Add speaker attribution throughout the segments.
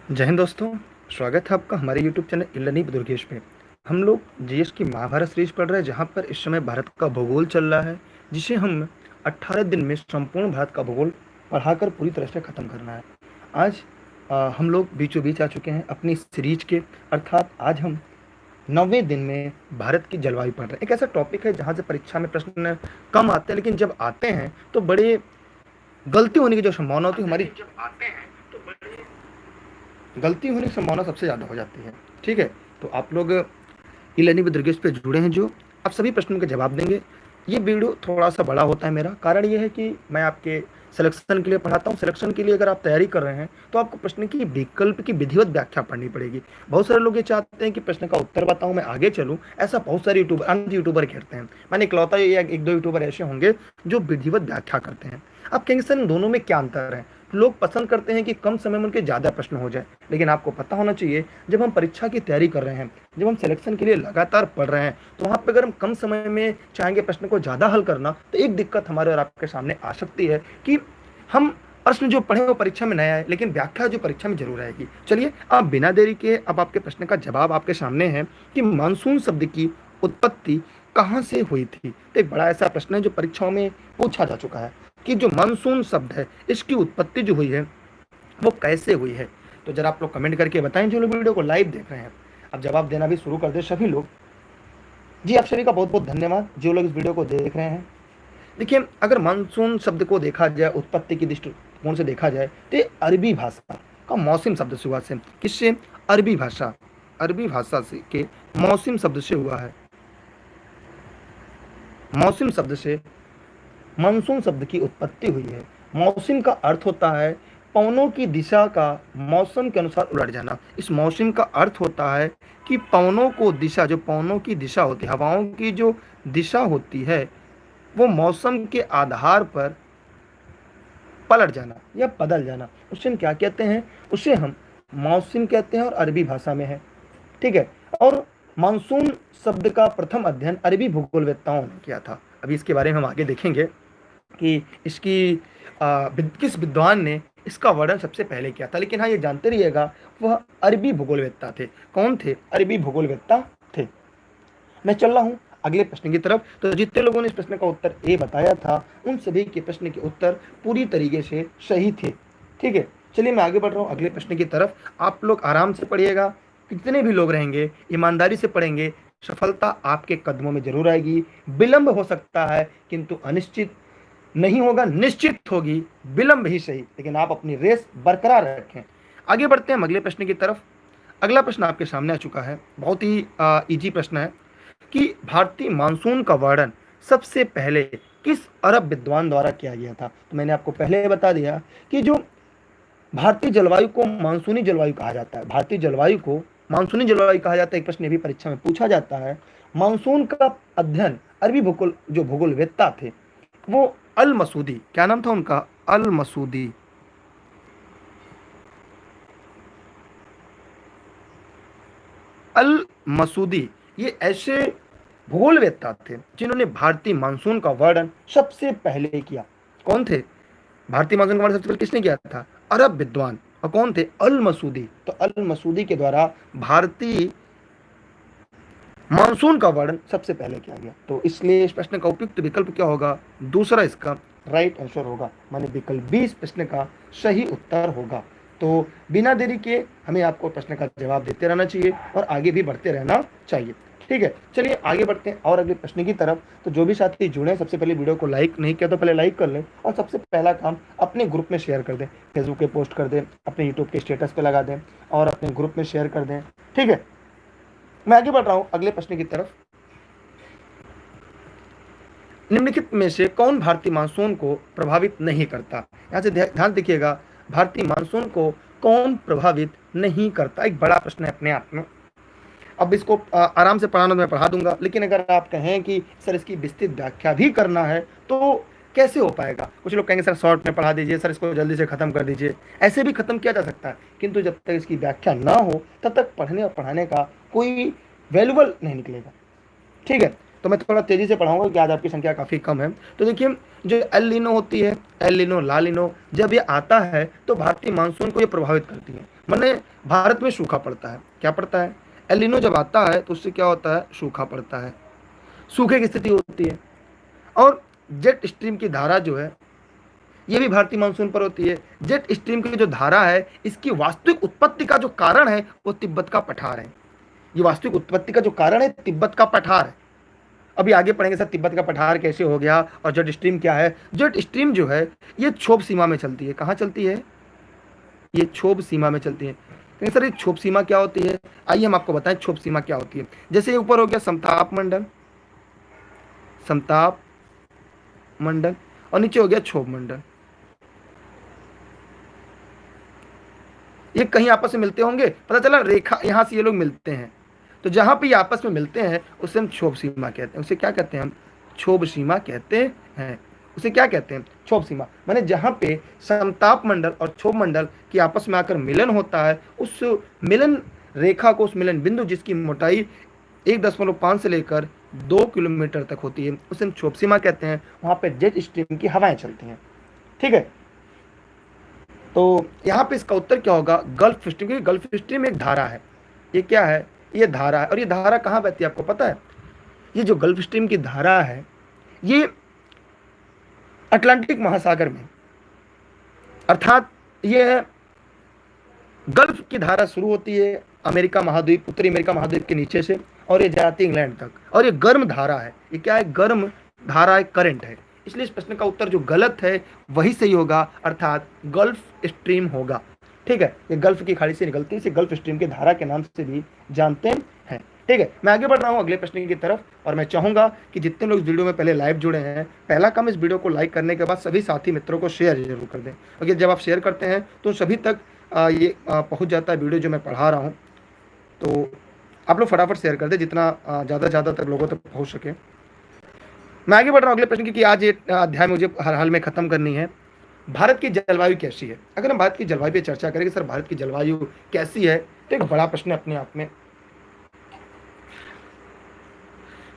Speaker 1: जय हिंद दोस्तों। स्वागत है आपका हमारे यूट्यूब चैनल इलनी दुर्गेश पे। हम लोग जीएस की महाभारत सीरीज पढ़ रहे हैं, जहाँ पर इस समय भारत का भूगोल चल रहा है, जिसे हम 18 दिन में संपूर्ण भारत का भूगोल पढ़ाकर पूरी तरह से ख़त्म करना है। आज हम लोग बीचों बीच आ चुके हैं अपनी सीरीज के, अर्थात आज हम 9वें दिन में भारत की जलवायु पढ़ रहे हैं। एक ऐसा टॉपिक है जहाँ से परीक्षा में प्रश्न कम आते हैं, लेकिन जब आते हैं तो बड़े गलती होने की जो संभावना होती है, हमारी गलती होने की संभावना सबसे ज़्यादा हो जाती है। ठीक है, तो आप लोग ई-लर्निंग विद दुर्गेश पे जुड़े हैं, जो आप सभी प्रश्नों के जवाब देंगे। ये वीडियो थोड़ा सा बड़ा होता है, मेरा कारण ये है कि मैं आपके सिलेक्शन के लिए पढ़ाता हूँ। सिलेक्शन के लिए अगर आप तैयारी कर रहे हैं तो आपको प्रश्न की विकल्प की विधिवत व्याख्या पढ़नी पड़ेगी। बहुत सारे लोग ये चाहते हैं कि प्रश्न का उत्तर बताऊँ, मैं आगे चलूँ, ऐसा बहुत सारे यूट्यूबर कहते हैं। मैंने इकलौता या एक दो यूट्यूबर ऐसे होंगे जो विधिवत व्याख्या करते हैं। आप कहेंगे सर इन दोनों में क्या अंतर है? लोग पसंद करते हैं कि कम समय में उनके ज़्यादा प्रश्न हो जाए, लेकिन आपको पता होना चाहिए, जब हम परीक्षा की तैयारी कर रहे हैं, जब हम सिलेक्शन के लिए लगातार पढ़ रहे हैं, तो वहाँ पे अगर हम कम समय में चाहेंगे प्रश्न को ज़्यादा हल करना, तो एक दिक्कत हमारे और आपके सामने आ सकती है कि हम प्रश्न जो पढ़े वो परीक्षा में नया है, लेकिन व्याख्या जो परीक्षा में जरूर आएगी। चलिए अब बिना देरी के अब आपके प्रश्न का जवाब आपके सामने है कि मानसून शब्द की उत्पत्ति कहाँ से हुई थी। तो एक बड़ा ऐसा प्रश्न है जो परीक्षाओं में पूछा जा चुका है कि जो मानसून शब्द है, इसकी उत्पत्ति जो हुई है वो कैसे हुई है। तो जरा आप लोग कमेंट करके बताएं, जो लोग वीडियो को लाइव देख रहे हैं। अब जवाब देना भी शुरू कर दे सभी लोग। जी आप सभी का बहुत बहुत धन्यवाद जो लोग इस वीडियो को देख रहे हैं। देखिए, अगर मानसून शब्द को देखा जाए, उत्पत्ति की दृष्टिकोण से देखा जाए, तो ये अरबी भाषा का मौसम शब्द से हुआ है। किससे? अरबी भाषा से के मौसम शब्द से हुआ है। मौसम शब्द से मानसून शब्द की उत्पत्ति हुई है। मौसम का अर्थ होता है पवनों की दिशा का मौसम के अनुसार उलट जाना। इस मौसम का अर्थ होता है कि पवनों को दिशा, जो पवनों की दिशा होती है, हवाओं की जो दिशा होती है, वो मौसम के आधार पर पलट जाना या बदल जाना, उसे हम क्या कहते हैं? उसे हम मौसम कहते हैं और अरबी भाषा में है। ठीक है, और मानसून शब्द का प्रथम अध्ययन अरबी भूगोलवेत्ताओं ने किया था। अभी इसके बारे में हम आगे देखेंगे कि इसकी किस विद्वान ने इसका वर्णन सबसे पहले किया था। लेकिन हाँ, ये जानते रहिएगा, वह अरबी भूगोलवेत्ता थे। कौन थे? अरबी भूगोलवेत्ता थे। मैं चल रहा हूँ अगले प्रश्न की तरफ। तो जितने लोगों ने इस प्रश्न का उत्तर ए बताया था, उन सभी के प्रश्न के उत्तर पूरी तरीके से सही थे। ठीक है, चलिए मैं आगे बढ़ रहा हूँ अगले प्रश्न की तरफ। आप लोग आराम से पढ़िएगा, कितने भी लोग रहेंगे ईमानदारी से पढ़ेंगे, सफलता आपके कदमों में जरूर आएगी। विलंब हो सकता है किंतु अनिश्चित नहीं होगा, निश्चित होगी। विलंब ही सही, लेकिन आप अपनी रेस बरकरार रखें। आगे बढ़ते हैं अगले प्रश्न की तरफ। अगला प्रश्न आपके सामने आ चुका है, बहुत ही इजी प्रश्न है कि भारतीय मानसून का वर्णन सबसे पहले किस अरब विद्वान द्वारा किया गया था। तो मैंने आपको पहले बता दिया कि जो भारतीय जलवायु को मानसूनी जलवायु कहा जाता है, भारतीय जलवायु को मानसूनी जलवायु कहा जाता है। एक प्रश्न भी परीक्षा में पूछा जाता है। मानसून का अध्ययन अरबी भूगोल जो भूगोलवेत्ता थे, वो अल मसूदी, क्या नाम था उनका? अल मसूदी। अल मसूदी ये ऐसे भूगोलवेत्ता थे जिन्होंने भारतीय मानसून का वर्णन सबसे पहले किया। कौन थे? भारतीय मानसून का वर्णन सबसे पहले किसने किया था? अरब विद्वान। और कौन थे? अल मसूदी। तो अल मसूदी के द्वारा भारतीय मानसून का वर्णन सबसे पहले किया गया। तो इसलिए इस प्रश्न का उपयुक्त विकल्प क्या होगा? दूसरा इसका राइट आंसर होगा, माने विकल्प बी इस प्रश्न का सही उत्तर होगा। तो बिना देरी के हमें आपको प्रश्न का जवाब देते रहना चाहिए और आगे भी बढ़ते रहना चाहिए। ठीक है, चलिए आगे बढ़ते हैं और अगले प्रश्न की तरफ। तो जो भी साथी जुड़े, सबसे पहले वीडियो को लाइक नहीं किया तो पहले लाइक कर लें, और सबसे पहला काम अपने ग्रुप में शेयर कर दें, फेसबुक पे पोस्ट कर दें, अपने यूट्यूब के स्टेटस पे लगा दें और अपने ग्रुप में शेयर कर दें। ठीक है, मैं आगे बढ़ रहा हूं अगले प्रश्न की तरफ। निम्नलिखित में से कौन भारतीय मानसून को प्रभावित नहीं करता? यहाँ से ध्यान देखिएगा, भारतीय मानसून को कौन प्रभावित नहीं करता? एक बड़ा प्रश्न है अपने आप में। अब इसको आराम से पढ़ाना मैं पढ़ा दूंगा, लेकिन अगर आप कहें कि सर इसकी विस्तृत व्याख्या भी करना है तो कैसे हो पाएगा? कुछ लोग कहेंगे सर शॉर्ट में पढ़ा दीजिए, सर इसको जल्दी से खत्म कर दीजिए। ऐसे भी खत्म किया जा सकता है, किंतु जब तक इसकी व्याख्या ना हो तब तक पढ़ने और पढ़ाने का कोई वैल्यूबल नहीं निकलेगा। ठीक है, तो मैं थोड़ा तेजी से पढ़ाऊंगा कि आज आपकी संख्या काफ़ी कम है। तो देखिए, जो एल लीनो होती है, एल लीनो, ला लीनो, जब ये आता है तो भारतीय मानसून को ये प्रभावित करती है। माने भारत में सूखा पड़ता है। क्या पड़ता है? एल नीनो जब आता है तो उससे क्या होता है? सूखा पड़ता है, सूखे की स्थिति होती है। और जेट स्ट्रीम की धारा जो है ये भी भारतीय मानसून पर होती है। जेट स्ट्रीम की जो धारा है इसकी वास्तविक उत्पत्ति का जो कारण है वो तिब्बत का पठार है। ये वास्तविक उत्पत्ति का जो कारण है तिब्बत का पठार है। अभी आगे पढ़ेंगे सर तिब्बत का पठार कैसे हो गया और जेट स्ट्रीम क्या है। जेट स्ट्रीम जो है ये क्षोभ सीमा में चलती है। कहाँ चलती है? ये क्षोभ सीमा में चलती है। लेकिन सर ये क्षोभ सीमा क्या होती है? आइए हम आपको बताएं क्षोभ सीमा क्या होती है। जैसे ये ऊपर हो गया समताप मंडल, समताप मंडल, और नीचे हो गया क्षोभ मंडल। ये कहीं आपस में मिलते होंगे, पता चला रेखा यहां से ये लोग मिलते हैं, तो जहां पे ये आपस में मिलते हैं उसे हम क्षोभ सीमा कहते हैं। उसे क्या कहते हैं? हम क्षोभ सीमा कहते हैं। उसे क्या कहते हैं? क्षोभ सीमा। माने जहां पे समताप मंडल और क्षोभ मंडल की आपस में आकर मिलन होता है, उस मिलन रेखा को, उस मिलन बिंदु जिसकी मोटाई 1.5 से लेकर 2 किलोमीटर तक होती है, उसे हम क्षोभ सीमा कहते हैं। वहां पे जेट स्ट्रीम की हवाएं चलती हैं। ठीक है, तो यहाँ पे इसका उत्तर क्या होगा? Gulf stream. क्योंकि गल्फ स्ट्रीम एक धारा है। ये क्या है? ये धारा है। और ये धारा कहाँ बहती है आपको पता है? ये जो गल्फ स्ट्रीम की धारा है ये अटलांटिक महासागर में, अर्थात ये गल्फ की धारा शुरू होती है अमेरिका महाद्वीप, उत्तरी अमेरिका महाद्वीप के नीचे से, और ये जाती है इंग्लैंड तक। और ये गर्म धारा है। ये क्या है? गर्म धारा है, करंट है। इसलिए इस प्रश्न का उत्तर जो गलत है वही सही होगा, अर्थात गल्फ स्ट्रीम होगा। ठीक है, ये गल्फ की खाड़ी से निकलती है, इसे गल्फ स्ट्रीम की धारा के नाम से भी जानते हैं। ठीक है, मैं आगे बढ़ रहा हूँ अगले प्रश्न की तरफ, और मैं चाहूंगा कि जितने लोग इस वीडियो में पहले लाइव जुड़े हैं, पहला काम इस वीडियो को लाइक करने के बाद सभी साथी मित्रों को शेयर जरूर कर दें, क्योंकि जब आप शेयर करते हैं तो सभी तक ये पहुँच जाता है वीडियो जो मैं पढ़ा रहा हूँ। तो आप लोग फटाफट शेयर कर दें जितना ज़्यादा से ज़्यादा तक लोगों तक पहुँच सके। मैं आगे बढ़ रहा हूँ अगले प्रश्न की, आज ये अध्याय मुझे हर हाल में खत्म करनी है। भारत की जलवायु कैसी है? अगर हम भारत की जलवायु पे चर्चा करेंगे सर भारत की जलवायु कैसी है, तो एक बड़ा प्रश्न है अपने आप में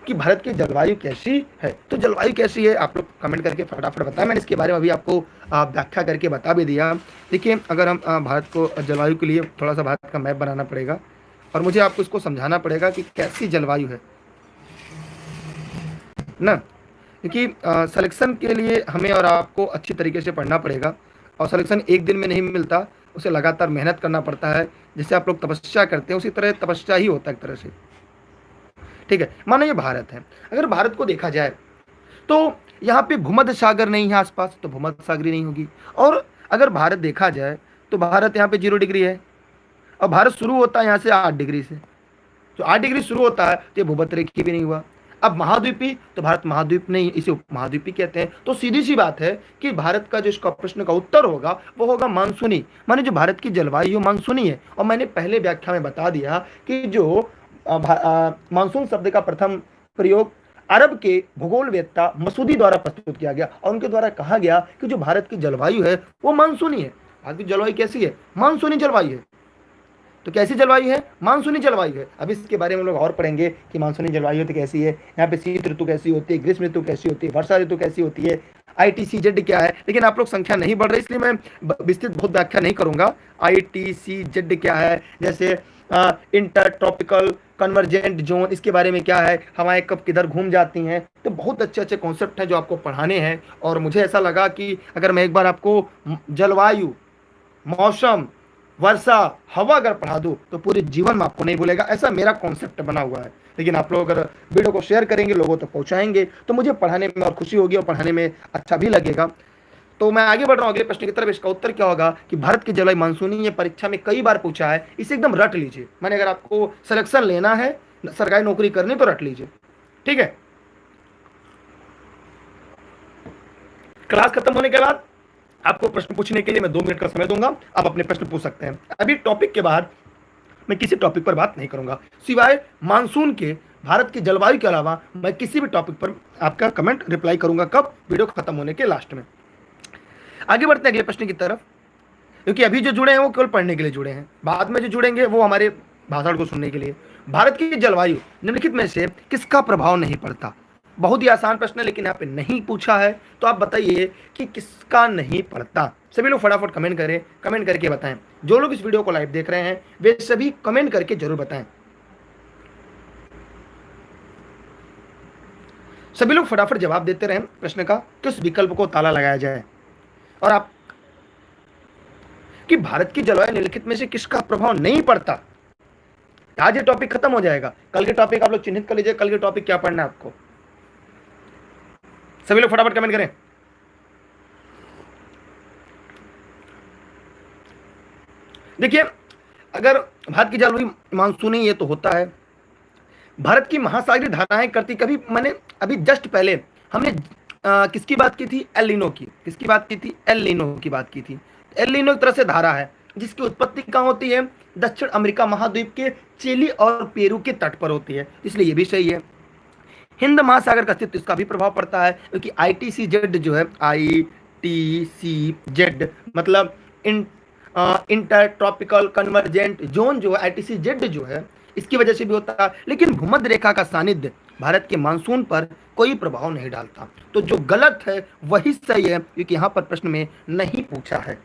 Speaker 1: कि भारत की जलवायु कैसी है। तो जलवायु कैसी है आप लोग कमेंट करके फटाफट बताएं। मैंने इसके बारे में अभी आपको व्याख्या करके बता भी दिया। देखिए, अगर हम भारत को जलवायु के लिए थोड़ा सा भारत का मैप बनाना पड़ेगा और मुझे आपको इसको समझाना पड़ेगा कि कैसी जलवायु है ना, क्योंकि सिलेक्शन के लिए हमें और आपको अच्छी तरीके से पढ़ना पड़ेगा, और सिलेक्शन एक दिन में नहीं मिलता, उसे लगातार मेहनत करना पड़ता है। जैसे आप लोग तपस्या करते हैं उसी तरह तपस्या ही होता है एक तरह से। ठीक है, मानो ये भारत है। अगर भारत को देखा जाए तो यहाँ पे भूमध्य सागर नहीं है आसपास, तो भूमध्य सागरी नहीं होगी। और अगर भारत देखा जाए तो भारत यहाँ पे 0 डिग्री है, और भारत शुरू होता है यहाँ से 8 डिग्री से। तो 8 डिग्री शुरू होता है तो ये भूमध्य रेखीय भी नहीं हुआ। अब महाद्वीपी, तो भारत महाद्वीप नहीं, इसे महाद्वीपी कहते हैं। तो सीधी सी बात है कि भारत का जो इसका प्रश्न का उत्तर होगा वो होगा मानसूनी। माने जो भारत की जलवायु मानसूनी है। और मैंने पहले व्याख्या में बता दिया कि जो मानसून शब्द का प्रथम प्रयोग अरब के भूगोलवेत्ता मसूदी द्वारा प्रस्तुत किया गया, और उनके द्वारा कहा गया कि जो भारत की जलवायु है वो मानसूनी है। भारत की जलवायु कैसी है? मानसूनी जलवायु है। तो कैसी जलवायु है? मानसूनी जलवायु है। अब इसके बारे में लोग और पढ़ेंगे कि मानसूनी जलवायु तो कैसी है, यहाँ पे शीत ऋतु कैसी होती है, ग्रीष्म ऋतु कैसी होती है, वर्षा ऋतु कैसी होती है, ITCZ क्या है। लेकिन आप लोग संख्या नहीं बढ़ रही, इसलिए मैं विस्तृत बहुत व्याख्या नहीं करूंगा। ITCZ क्या है, जैसे इंटर ट्रॉपिकल कन्वर्जेंट जोन, इसके बारे में क्या है, हवाएं कब किधर घूम जाती हैं। तो बहुत अच्छे अच्छे कॉन्सेप्ट हैं जो आपको पढ़ाने हैं। और मुझे ऐसा लगा कि अगर मैं एक बार आपको जलवायु, मौसम, वर्षा, हवा अगर पढ़ा दूँ तो पूरे जीवन में आपको नहीं भूलेगा। ऐसा मेरा कॉन्सेप्ट बना हुआ है। लेकिन आप लोग अगर वीडियो को शेयर करेंगे, लोगों तक पहुंचाएंगे, तो मुझे पढ़ाने में और खुशी होगी और पढ़ाने में अच्छा भी लगेगा। तो मैं आगे बढ़ रहा हूँ अगले प्रश्न की तरफ। इसका उत्तर क्या होगा कि भारत की जलवायु मानसूनी, ये परीक्षा में कई बार पूछा है, इसे एकदम रट लीजिए। मैंने अगर आपको सिलेक्शन लेना है, सरकारी नौकरी करनी, तो रट लीजिए। ठीक है, क्लास खत्म होने के बाद आपको प्रश्न पूछने के लिए मैं 2 मिनट का समय दूंगा, आप अपने प्रश्न पूछ सकते हैं। अभी टॉपिक के बाद मैं किसी टॉपिक पर बात नहीं करूंगा, सिवाय मानसून के, भारत की जलवायु के अलावा मैं किसी भी टॉपिक पर आपका कमेंट रिप्लाई करूंगा। कब? वीडियो खत्म होने के लास्ट में। आगे बढ़ते हैं अगले प्रश्न की तरफ, क्योंकि अभी जो जुड़े हैं वो केवल पढ़ने के लिए जुड़े हैं, बाद में जो जुड़ेंगे वो हमारे भाषण को सुनने के लिए। भारत की जलवायु निम्नलिखित में से किसका प्रभाव नहीं पड़ता? बहुत ही आसान प्रश्न है लेकिन यहाँ पे नहीं पूछा है। तो आप बताइए कि किसका नहीं पढ़ता। सभी लोग फटाफट कमेंट करें, कमेंट करके बताएं। जो लोग इस वीडियो को लाइव देख रहे हैं वे सभी कमेंट करके जरूर बताएं। सभी लोग फटाफट जवाब देते रहें प्रश्न का, किस विकल्प को ताला लगाया जाए। और आप कि भारत की जलवायु निम्नलिखित में से किसका प्रभाव नहीं पड़ता। आज ये टॉपिक खत्म हो जाएगा, कल के टॉपिक आप लोग चिन्हित कर लीजिए, कल के टॉपिक क्या पढ़ना है आपको। सभी लोग फटाफट कमेंट करें। देखिए, अगर भारत की जलवायु मानसूनी ये तो होता है, भारत की महासागरीय धाराएं करती कभी, मैंने अभी जस्ट पहले हमने किसकी बात की थी, एल नीनो की। किसकी बात की थी, एल नीनो की बात की थी। एल नीनो एक तरह से धारा है जिसकी उत्पत्ति कहाँ होती है, दक्षिण अमेरिका महाद्वीप के चिली और पेरू के तट पर होती है, इसलिए ये भी सही है। हिंद महासागर का अस्तित्व, इसका भी प्रभाव पड़ता है क्योंकि ITCZ जो है, ITCZ मतलब इंटर ट्रॉपिकल कन्वर्जेंट जोन जो है, ITCZ जो है, इसकी वजह से भी होता है। लेकिन भूमध्य रेखा का सानिध्य भारत के मानसून पर कोई प्रभाव नहीं डालता। तो जो गलत है वही सही है क्योंकि यहाँ पर प्रश्न में नहीं पूछा है।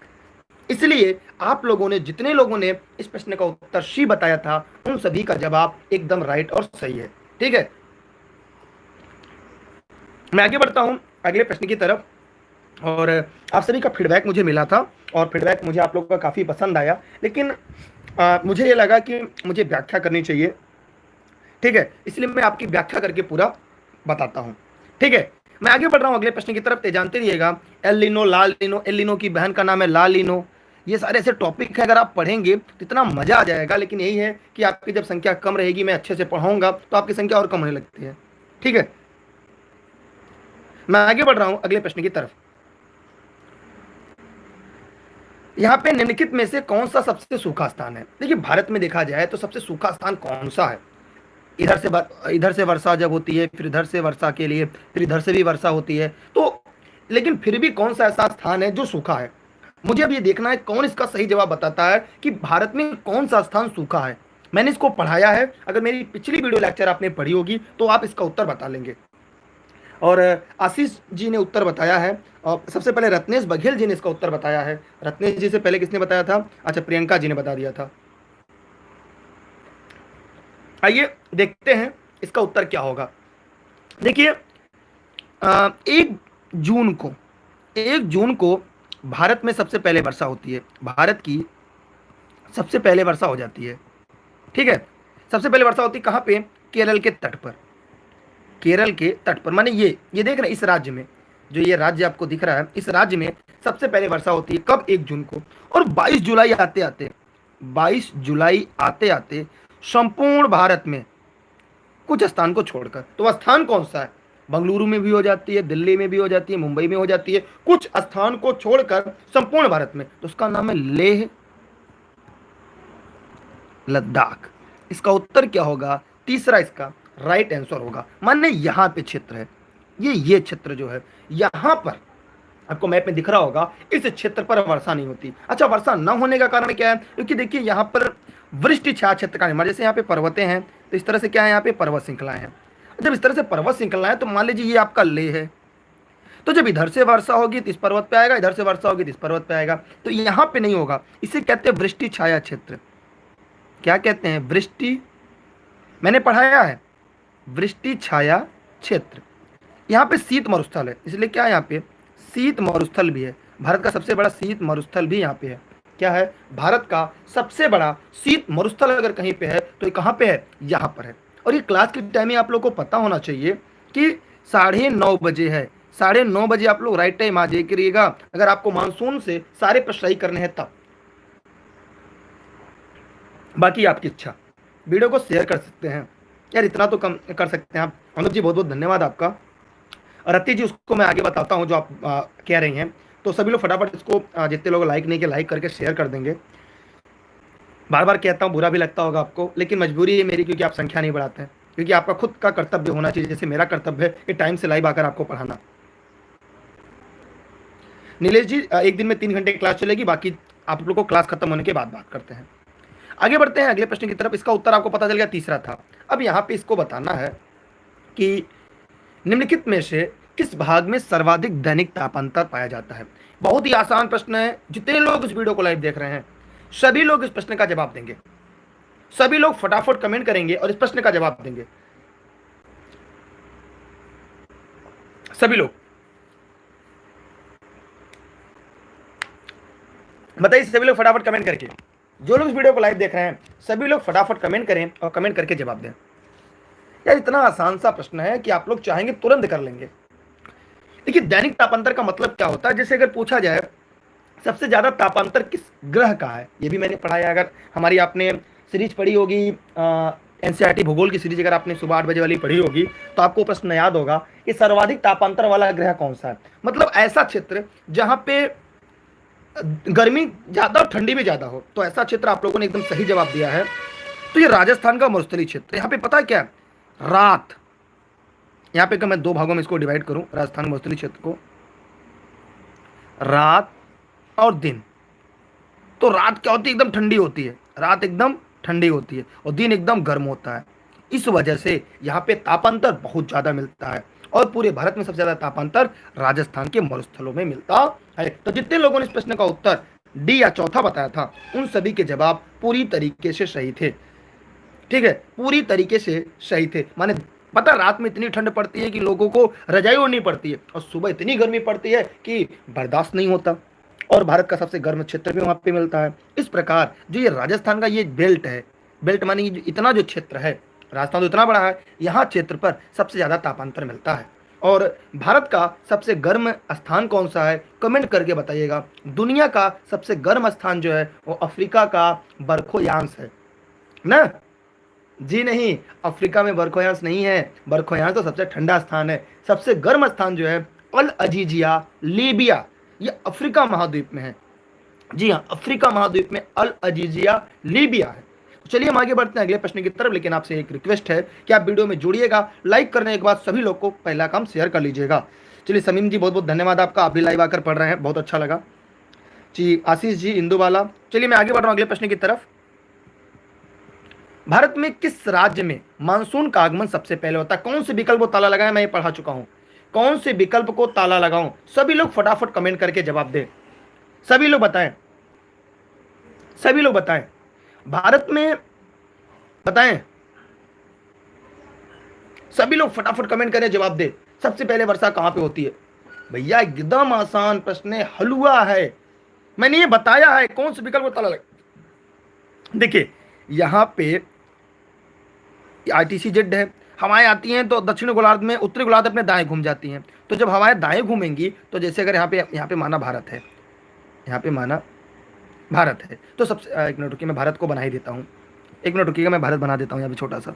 Speaker 1: इसलिए आप लोगों ने, जितने लोगों ने इस प्रश्न का उत्तर सी बताया था, उन सभी का जवाब एकदम राइट और सही है। ठीक है, मैं आगे बढ़ता हूं अगले प्रश्न की तरफ। और आप सभी का फीडबैक मुझे मिला था और फीडबैक मुझे आप लोगों का काफ़ी पसंद आया, लेकिन मुझे ये लगा कि मुझे व्याख्या करनी चाहिए। ठीक है, इसलिए मैं आपकी व्याख्या करके पूरा बताता हूँ। ठीक है, मैं आगे बढ़ रहा हूँ अगले प्रश्न की तरफ। तो जानते रहिएगा, एल लीनो, ला लीनो, एल लीनो की बहन का नाम है ला लीनो, ये सारे ऐसे टॉपिक है, अगर आप पढ़ेंगे तो इतना मजा आ जाएगा। लेकिन यही है कि आपकी जब संख्या कम रहेगी, मैं अच्छे से पढ़ाऊंगा तो आपकी संख्या और कम होने लगती है। ठीक है, मैं आगे बढ़ रहा हूं अगले प्रश्न की तरफ। यहां पे निम्नलिखित में से कौन सा सबसे सूखा स्थान है। देखिए, भारत में देखा जाए तो सबसे सूखा स्थान कौन सा है। इधर से वर्षा जब होती है, फिर इधर से वर्षा के लिए, फिर इधर से भी वर्षा होती है, तो लेकिन फिर भी कौन सा ऐसा स्थान है जो सूखा है। मुझे अब ये देखना है कौन इसका सही जवाब बताता है कि भारत में कौन सा स्थान सूखा है। मैंने इसको पढ़ाया है, अगर मेरी पिछली वीडियो लेक्चर आपने पढ़ी होगी तो आप इसका उत्तर बता लेंगे। और आशीष जी ने उत्तर बताया है, और सबसे पहले रत्नेश बघेल जी ने इसका उत्तर बताया है। रत्नेश जी से पहले किसने बताया था, अच्छा प्रियंका जी ने बता दिया था। आइए देखते हैं इसका उत्तर क्या होगा। देखिए, 1 जून को भारत में सबसे पहले वर्षा होती है, भारत की सबसे पहले वर्षा हो जाती है। ठीक है, सबसे पहले वर्षा होती है कहाँ पे, केरल के तट पर। केरल के तट पर, माने ये देख रहे हैं, इस राज्य में, जो ये राज्य आपको दिख रहा है, इस राज्य में सबसे पहले वर्षा होती है कब, 1 जून को। और 22 जुलाई आते आते संपूर्ण भारत में कुछ स्थान को छोड़कर, तो वह स्थान कौन सा है, बंगलुरु में भी हो जाती है, दिल्ली में भी हो जाती है, मुंबई में हो जाती है, कुछ स्थान को छोड़कर संपूर्ण भारत में, तो उसका नाम है लेह लद्दाख। इसका उत्तर क्या होगा, तीसरा इसका राइट आंसर होगा। माने यहां पे क्षेत्र है, ये क्षेत्र जो है, यहां पर आपको मैप में दिख रहा होगा, इस क्षेत्र पर वर्षा नहीं होती। अच्छा, वर्षा न होने का कारण क्या है, क्योंकि देखिए यहाँ पर वृष्टि छाया क्षेत्र का निर्माण, जैसे यहाँ पे पर्वतें हैं तो इस तरह से क्या है, यहाँ पे पर्वत श्रृंखलाएं हैं। जब इस तरह से पर्वत श्रृंखला है तो मान लीजिए ये आपका लेह है, तो जब इधर से वर्षा होगी तो इस पर्वत पे आएगा, इधर से वर्षा होगी तो इस पर्वत पे आएगा, तो यहाँ पे नहीं होगा। इसे कहते हैं वृष्टि छाया क्षेत्र। क्या कहते हैं, वृष्टि, मैंने पढ़ाया है, वृष्टि छाया क्षेत्र। यहाँ पे शीत मरुस्थल है, इसलिए क्या है, यहाँ पे शीत मरुस्थल भी है। भारत का सबसे बड़ा शीत मरुस्थल भी यहाँ पे है। क्या है, भारत का सबसे बड़ा शीत मरुस्थल अगर कहीं पे है तो ये कहाँ पे है, यहाँ पर है। और ये क्लास की टाइमिंग आप लोग को पता होना चाहिए कि 9:30 बजे है। 9:30 बजे आप लोग राइट टाइम आ जाइए करिएगा, अगर आपको मानसून से सारे प्रश्न सही करने हैं तब। बाकी आपकी इच्छा, वीडियो को शेयर कर सकते हैं यार, इतना तो कम कर सकते हैं आप। अनुज जी बहुत बहुत धन्यवाद आपका। और रति जी, उसको मैं आगे बताता हूँ जो आप कह रही हैं। तो सभी लोग फटाफट इसको, जितने लोग लाइक नहीं किए लाइक करके शेयर कर देंगे। बार बार कहता हूँ, बुरा भी लगता होगा आपको, लेकिन मजबूरी है मेरी, क्योंकि आप संख्या नहीं बढ़ाते हैं, क्योंकि आपका खुद का कर्तव्य होना चाहिए, जैसे मेरा कर्तव्य है कि टाइम से लाइव आकर आपको पढ़ाना। नीलेश जी, 1 दिन में 3 घंटे क्लास चलेगी, बाकी आप लोग को क्लास खत्म होने के बाद बात करते हैं। आगे बढ़ते हैं अगले प्रश्न की तरफ। इसका उत्तर आपको पता चल गया, तीसरा था। अब यहाँ पे इसको बताना है कि निम्नलिखित में से किस भाग में सर्वाधिक दैनिक तापांतर पाया जाता है? बहुत ही आसान प्रश्न है। जितने लोग इस वीडियो को लाइव देख रहे हैं सभी लोग इस प्रश्न का जवाब देंगे। सभी लोग फटाफट कमेंट करेंगे और इस प्रश्न का जवाब देंगे। सभी लोग बताइए, सभी लोग फटाफट कमेंट करके, जो लोग इस वीडियो को लाइव देख रहे हैं सभी लोग फटाफट कमेंट करें और कमेंट करके जवाब दें। यार इतना आसान सा प्रश्न है कि आप लोग चाहेंगे तुरंत कर लेंगे। देखिए, दैनिक तापांतर का मतलब क्या होता है? जैसे अगर पूछा जाए सबसे ज्यादा तापांतर किस ग्रह का है, ये भी मैंने पढ़ाया। अगर हमारी आपने सीरीज पढ़ी होगी, एनसीईआरटी भूगोल की सीरीज अगर आपने सुबह 8 बजे वाली पढ़ी होगी तो आपको प्रश्न याद होगा कि सर्वाधिक तापांतर वाला ग्रह कौन सा है। मतलब ऐसा क्षेत्र जहां पे गर्मी ज्यादा और ठंडी भी ज्यादा हो, तो ऐसा क्षेत्र आप लोगों ने एकदम सही जवाब दिया है। तो ये राजस्थान का मरुस्थलीय क्षेत्र। यहाँ पे पता है क्या है? रात, यहाँ पे मैं दो भागों में इसको डिवाइड करूं, राजस्थान मरुस्थलीय क्षेत्र को, रात और दिन। तो रात क्या होती है? एकदम ठंडी होती है। रात एकदम ठंडी होती है और दिन एकदम गर्म होता है। इस वजह से यहाँ पे तापांतर बहुत ज्यादा मिलता है और पूरे भारत में सबसे ज्यादा तापांतर राजस्थान के मरुस्थलों में मिलता है। तो जितने लोगों ने इस प्रश्न का उत्तर डी या चौथा बताया था उन सभी के जवाब पूरी तरीके से सही थे। ठीक है, पूरी तरीके से सही थे। माने पता, रात में इतनी ठंड पड़ती है कि लोगों को रजाई ओढ़नी पड़ती है और सुबह इतनी गर्मी पड़ती है कि बर्दाश्त नहीं होता। और भारत का सबसे गर्म क्षेत्र भी वहां पे मिलता है। इस प्रकार जो ये राजस्थान का ये बेल्ट है, बेल्ट माने इतना जो क्षेत्र है, राजस्थान तो इतना बड़ा है, यहाँ क्षेत्र पर सबसे ज्यादा तापांतर मिलता है। और भारत का सबसे गर्म स्थान कौन सा है? कमेंट करके बताइएगा। दुनिया का सबसे गर्म स्थान जो है वो अफ्रीका का बरखोयांश है ना? जी नहीं, अफ्रीका में बरखोयांश नहीं है। बरखोयांश तो सबसे ठंडा स्थान है। सबसे गर्म स्थान जो है अल अजीजिया लीबिया, ये अफ्रीका महाद्वीप में है। जी हाँ, अफ्रीका महाद्वीप में अल अजीजिया लीबिया है। तो चलिए हम आगे बढ़ते हैं अगले प्रश्न की तरफ, लेकिन आपसे एक रिक्वेस्ट है कि आप वीडियो में जुड़िएगा। लाइक करने के बाद सभी लोग को पहला काम शेयर कर लीजिएगा। चलिए समीम जी, बहुत बहुत धन्यवाद आपका, आप भी लाइव आकर पढ़ रहे हैं, बहुत अच्छा लगा जी। आशीष जी, इंदुबाला। चलिए मैं आगे बढ़ रहा हूँ अगले प्रश्न की तरफ। भारत में किस राज्य में मानसून का आगमन सबसे पहले होता है? कौन से विकल्प को ताला लगाएं? मैं ये पढ़ा चुका हूं। कौन से विकल्प को ताला लगाऊं? सभी लोग फटाफट कमेंट करके जवाब दें। सभी लोग बताएं, सभी लोग बताएं। भारत में बताएं, सभी लोग फटाफट कमेंट करें, जवाब दें। सबसे पहले वर्षा कहां पे होती है? भैया एकदम आसान प्रश्न है, हलवा है। मैंने ये बताया है कौन से विकल्प को ताला लगा। देखिए यहां पे ITCZ है, हवाएं आती हैं तो दक्षिण गोलार्ध में, उत्तरी गोलार्ध अपने दाएं घूम जाती हैं। तो जब हवाएं दाएं घूमेंगी तो जैसे अगर यहाँ पे माना भारत है, यहाँ पे माना भारत है, तो सबसे एक मिनट रुकिए, मैं भारत को बना ही देता हूँ। एक मिनट रुकिएगा, मैं भारत बना देता हूँ यहाँ पे छोटा सा।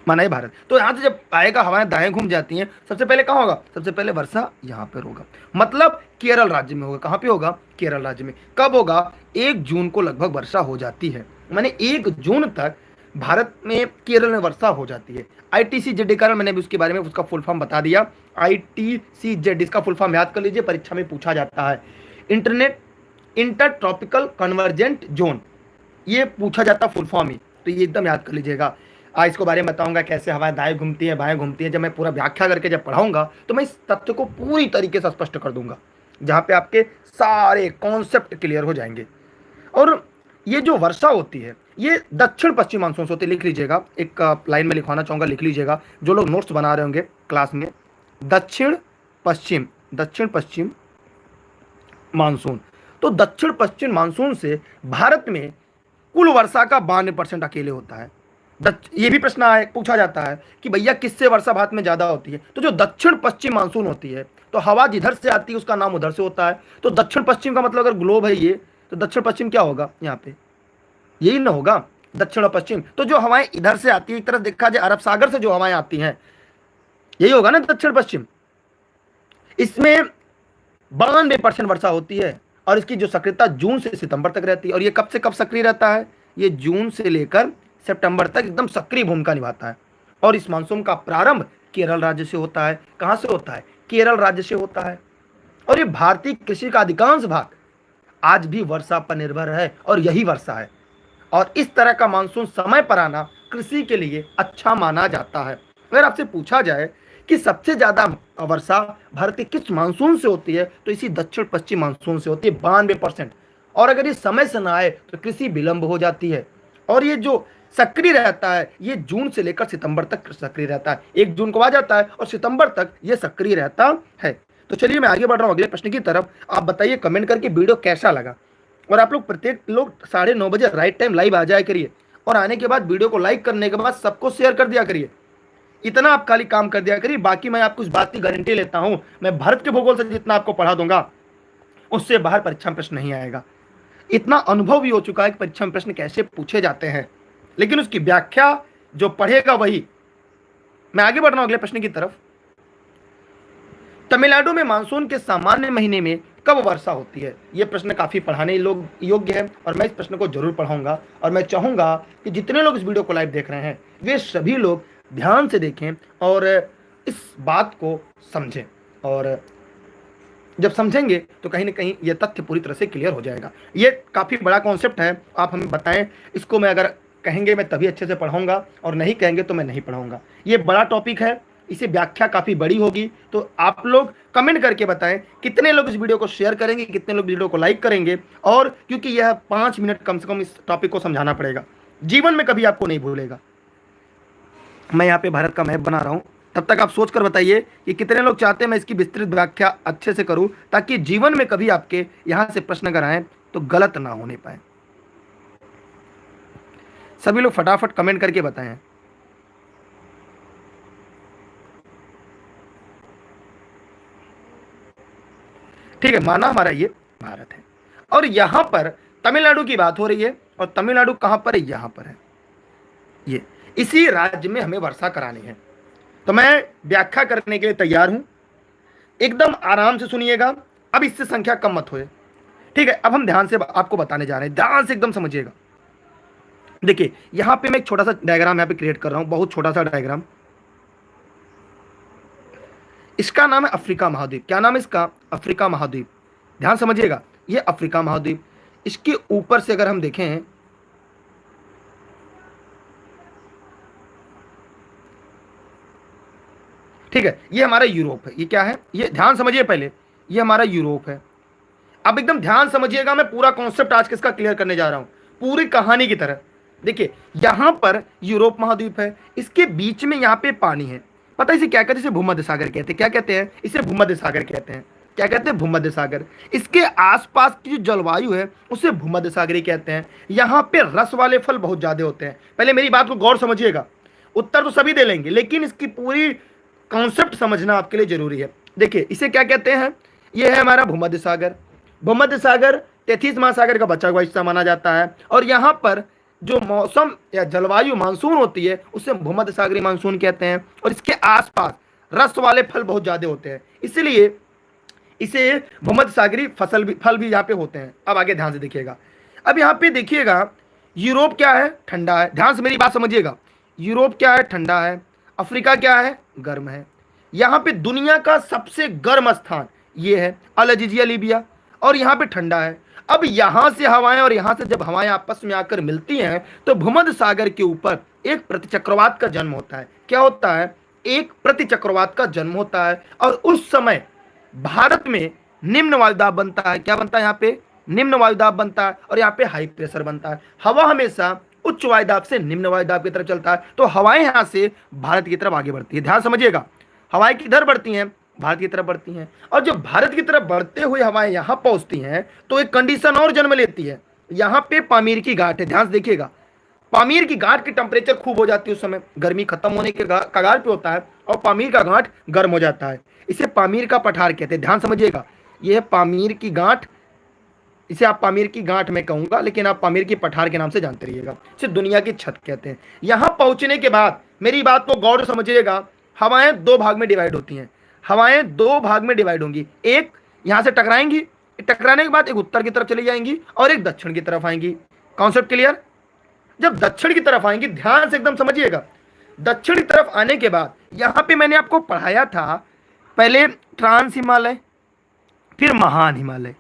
Speaker 1: माना है भारत। तो यहाँ से जब आएगा, हवाएं दाएं घूम जाती हैं, सबसे पहले कहाँ होगा? सबसे पहले वर्षा यहाँ पर होगा, मतलब केरल राज्य में होगा। कहाँ पे होगा? केरल राज्य में। कब होगा? 1 जून को लगभग वर्षा हो जाती है। माने 1 जून तक भारत में, केरल में वर्षा हो जाती है। ITCZ कारण मैंने भी उसके बारे में उसका फुल फॉर्म बता दिया। ITCZ, इसका फुल फॉर्म याद कर लीजिए, परीक्षा में पूछा जाता है। इंटर ट्रॉपिकल कन्वर्जेंट जोन, ये पूछा जाता फुल फॉर्म ही, तो ये एकदम याद कर लीजिएगा। इसको बारे में बताऊंगा कैसे हवाएं दाएं घूमती है, बाएं घूमती है। जब मैं पूरा व्याख्या करके जब पढ़ाऊंगा तो मैं इस तथ्य को पूरी तरीके से स्पष्ट कर दूंगा, जहां पे आपके सारे कॉन्सेप्ट क्लियर हो जाएंगे। और ये जो वर्षा होती है ये दक्षिण पश्चिम मानसून होती है। लिख लीजिएगा, एक लाइन में लिखवाना चाहूंगा, लिख लीजिएगा जो लोग नोट्स बना रहे होंगे क्लास में। दक्षिण पश्चिम मानसून। तो दक्षिण पश्चिम मानसून से भारत में कुल वर्षा का 92% अकेले होता है। ये भी प्रश्न पूछा जाता है कि भैया किससे वर्षा भारत में ज्यादा होती है? तो जो दक्षिण पश्चिम मानसून होती है, तो हवा जिधर से आती है उसका नाम उधर से होता है। तो दक्षिण पश्चिम का मतलब अगर ग्लोब है ये, तो दक्षिण पश्चिम क्या होगा? यहाँ पे यही ना होगा, दक्षिण और पश्चिम। तो जो हवाएं इधर से आती है, एक तरफ देखा जाए अरब सागर से जो हवाएं आती हैं, यही होगा ना दक्षिण पश्चिम। इसमें 92% वर्षा होती है और इसकी जो सक्रियता जून से सितंबर तक रहती है। और ये कब से कब सक्रिय रहता है? ये जून से लेकर सितंबर तक एकदम सक्रिय भूमिका निभाता है। और इस मानसून का प्रारंभ केरल राज्य से होता है। कहां से होता है? केरल राज्य से होता है। और ये भारतीय कृषि का अधिकांश भाग आज भी वर्षा पर निर्भर है और यही वर्षा है। और इस तरह का मानसून समय पर आना कृषि के लिए अच्छा माना जाता है। अगर आपसे पूछा जाए कि सबसे ज्यादा वर्षा भारत के किस मानसून से होती है, तो इसी दक्षिण पश्चिम मानसून से होती है 92%। और अगर ये समय से ना आए तो कृषि विलंब हो जाती है। और ये जो सक्रिय रहता है ये जून से लेकर सितंबर तक सक्रिय रहता है। 1 जून को आ जाता है और सितंबर तक ये सक्रिय रहता है। तो चलिए मैं आगे बढ़ रहा हूँ अगले प्रश्न की तरफ। आप बताइए कमेंट करके वीडियो कैसा लगा। और आप लोग प्रत्येक लोग 9:30 राइट टाइम लाइव आ जाया करिए। और आने के बाद वीडियो को लाइक करने के बाद सबको शेयर कर दिया करिए। इतना आप खाली काम कर दिया करिए। बाकी मैं आपको इस बात की गारंटी लेता हूं, मैं भारत के भूगोल से जितना आपको पढ़ा दूंगा उससे बाहर परीक्षा में प्रश्न नहीं आएगा। इतना अनुभव भी हो चुका है कि परीक्षा में प्रश्न कैसे पूछे जाते हैं, लेकिन उसकी व्याख्या जो पढ़ेगा वही। मैं आगे बढ़ रहा हूं अगले प्रश्न की तरफ। तमिलनाडु में मानसून के सामान्य महीने में कब वर्षा होती है? यह प्रश्न काफी पढ़ाने लोग योग्य है और मैं इस प्रश्न को जरूर पढ़ाऊंगा। और मैं चाहूंगा कि जितने लोग इस वीडियो को लाइव देख रहे हैं वे सभी लोग ध्यान से देखें और इस बात को समझें। और जब समझेंगे तो कहीं ना कहीं यह तथ्य पूरी तरह से क्लियर हो जाएगा। ये काफ़ी बड़ा कॉन्सेप्ट है, आप हमें बताएं। इसको मैं अगर कहेंगे मैं तभी अच्छे से पढ़ाऊंगा और नहीं कहेंगे तो मैं नहीं पढ़ाऊंगा। ये बड़ा टॉपिक है, इसे व्याख्या काफ़ी बड़ी होगी। तो आप लोग कमेंट करके बताएं कितने लोग इस वीडियो को शेयर करेंगे, कितने लोग वीडियो को लाइक करेंगे। और क्योंकि यह 5 मिनट कम से कम इस टॉपिक को समझाना पड़ेगा, जीवन में कभी आपको नहीं भूलेगा। मैं यहाँ पे भारत का मैप बना रहा हूँ, तब तक आप सोच कर बताइए कि कितने लोग चाहते हैं मैं इसकी विस्तृत व्याख्या अच्छे से करूं, ताकि जीवन में कभी आपके यहां से प्रश्न अगर आए तो गलत ना होने पाए। सभी लोग फटाफट कमेंट करके बताएं। ठीक है, माना हमारा ये भारत है और यहां पर तमिलनाडु की बात हो रही है। और तमिलनाडु कहां पर है? यहां पर है। ये इसी राज्य में हमें वर्षा करानी है। तो मैं व्याख्या करने के लिए तैयार हूं, एकदम आराम से सुनिएगा। अब इससे संख्या कम मत होए, ठीक है? अब हम ध्यान से आपको बताने जा रहे हैं, ध्यान से एकदम समझिएगा। देखिए यहां पे मैं एक छोटा सा डायग्राम यहां पे क्रिएट कर रहा हूं, बहुत छोटा सा डायग्राम। इसका नाम है अफ्रीका महाद्वीप। क्या नाम है इसका? अफ्रीका महाद्वीप। ध्यान समझिएगा, ये अफ्रीका महाद्वीप। इसके ऊपर से अगर हम देखें, ठीक है, ये हमारा यूरोप है। ये क्या है? ये ध्यान समझिए पहले, ये हमारा यूरोप है। अब एकदम ध्यान समझिएगा, मैं पूरा कॉन्सेप्ट आज किसका क्लियर करने जा रहा हूं, पूरी कहानी की तरह। देखिए यहां पर यूरोप महाद्वीप है, इसके बीच में यहां पे पानी है। पता है इसे क्या कहते हैं? इसे भूमध्य सागर कहते हैं। क्या कहते हैं? इसे भूमध्य सागर कहते हैं। क्या कहते हैं? भूमध्य सागर। इसके आसपास की जो जलवायु है उसे भूमध्य सागरी कहते हैं। यहाँ पे रस वाले फल बहुत ज्यादा होते हैं। पहले मेरी बात को गौर समझिएगा, उत्तर तो सभी दे लेंगे लेकिन इसकी पूरी कॉन्सेप्ट समझना आपके लिए जरूरी है। देखिए इसे क्या कहते हैं? यह है हमारा भूमध्य सागर। भूमध्य सागर तैतीस महासागर का बचा हुआ हिस्सा माना जाता है। और यहाँ पर जो मौसम या जलवायु मानसून होती है उसे भूमध्य सागरीय मानसून कहते हैं। और इसके आसपास रस वाले फल बहुत ज्यादा होते हैं, इसलिए इसे भूमध्य सागरीय फल भी यहाँ पे होते हैं। अब आगे ध्यान से देखिएगा। अब यहाँ पे देखिएगा, यूरोप क्या है? ठंडा है। ध्यान से मेरी बात समझिएगा, यूरोप क्या है? ठंडा है। अफ्रीका क्या है? गर्म है। यहाँ पे दुनिया का सबसे गर्म स्थान ये है अल-अज़ीज़िया लीबिया, और यहाँ पे ठंडा है। अब यहाँ से हवाएं और यहाँ से जब हवाएं आपस में आकर मिलती हैं तो भूमध्य सागर के ऊपर एक प्रतिचक्रवात का जन्म होता है। क्या होता है? एक प्रतिचक्रवात का जन्म होता है। और उस समय भारत में निम्न वायुदाब बनता है। क्या बनता है? यहाँ पे निम्न वायुदाब बनता है और यहाँ पे हाई प्रेशर बनता है। हवा हमेशा उच्च वायुदाब से निम्न वायुदाब की तरफ चलता है, तो हवाएं यहाँ से भारत की तरफ आगे बढ़ती है। ध्यान समझिएगा, हवाएं किधर बढ़ती हैं? भारत की तरफ बढ़ती हैं। और जब भारत की तरफ बढ़ते हुए हवाएं यहाँ पहुंचती हैं तो एक कंडीशन और जन्म लेती है। यहाँ पे पामीर की घाट है। ध्यान से देखिएगा, पामीर की घाट की टेम्परेचर खूब हो जाती है, उस समय गर्मी खत्म होने के कगार पे होता है और पामीर का घाट गर्म हो जाता है। इसे पामीर का पठार कहते हैं। ध्यान समझिएगा, यह है पामीर की गांठ। इसे आप पामीर की गांठ में कहूंगा लेकिन आप पामीर की पठार के नाम से जानते रहिएगा। इसे दुनिया की छत कहते हैं। यहां पहुंचने के बाद मेरी बात को गौर से समझिएगा, हवाएं दो भाग में डिवाइड होती हैं। हवाएं दो भाग में डिवाइड होंगी, एक यहां से टकराएंगी, टकराने के बाद एक उत्तर की तरफ चली जाएंगी और एक दक्षिण की तरफ आएंगी। Concept clear? जब दक्षिण की तरफ आएंगी, ध्यान से एकदम समझिएगा, दक्षिण की तरफ आने के बाद यहां पे मैंने आपको पढ़ाया था पहले ट्रांस हिमालय, फिर महान हिमालय,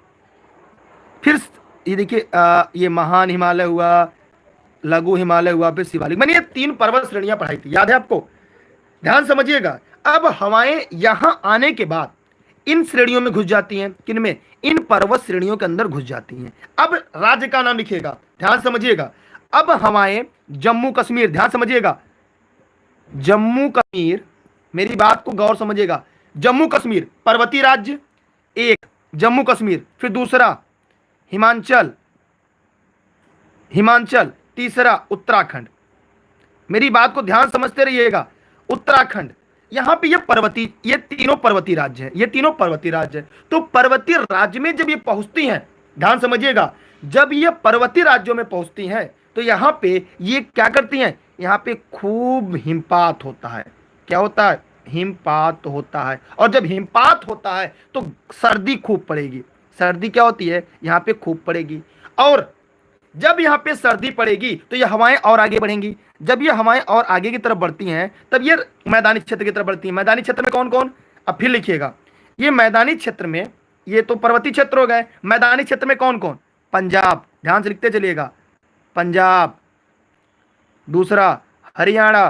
Speaker 1: फिर ये देखिए ये महान हिमालय हुआ, लघु हिमालय हुआ, फिर शिवालिक। मैंने ये 3 पर्वत श्रेणियां पढ़ाई थी, याद है आपको? ध्यान समझिएगा। अब हवाएं यहां आने के बाद इन श्रेणियों में घुस जाती हैं। किन में? इन पर्वत श्रेणियों के अंदर घुस जाती हैं। अब राज्य का नाम लिखिएगा, ध्यान समझिएगा। अब हवाएं जम्मू कश्मीर, ध्यान समझिएगा, जम्मू कश्मीर, मेरी बात को गौर समझिएगा। जम्मू कश्मीर पर्वतीय राज्य, एक जम्मू कश्मीर, फिर दूसरा हिमाचल, हिमाचल, तीसरा उत्तराखंड। मेरी बात को ध्यान समझते रहिएगा। उत्तराखंड, यहां पे ये पर्वतीय, ये तीनों पर्वतीय राज्य हैं, ये तीनों पर्वतीय राज्य हैं। तो पर्वतीय राज्य में जब ये पहुंचती हैं, ध्यान समझिएगा, जब ये पर्वतीय राज्यों में पहुंचती हैं तो यहां पे ये क्या करती हैं? यहां पे खूब हिमपात होता है। क्या होता है? हिमपात होता है। और जब हिमपात होता है तो सर्दी खूब पड़ेगी। सर्दी क्या होती है? यहां पे खूब पड़ेगी। और जब यहाँ पे सर्दी पड़ेगी तो ये हवाएं और आगे बढ़ेंगी। जब ये हवाएं और आगे की तरफ बढ़ती हैं तब ये मैदानी क्षेत्र की तरफ बढ़ती हैं। मैदानी क्षेत्र में कौन कौन? अब फिर लिखिएगा, ये मैदानी क्षेत्र में, ये तो पर्वतीय क्षेत्र हो गए, मैदानी क्षेत्र में कौन कौन? पंजाब, ध्यान से लिखते चलिएगा, पंजाब, दूसरा हरियाणा,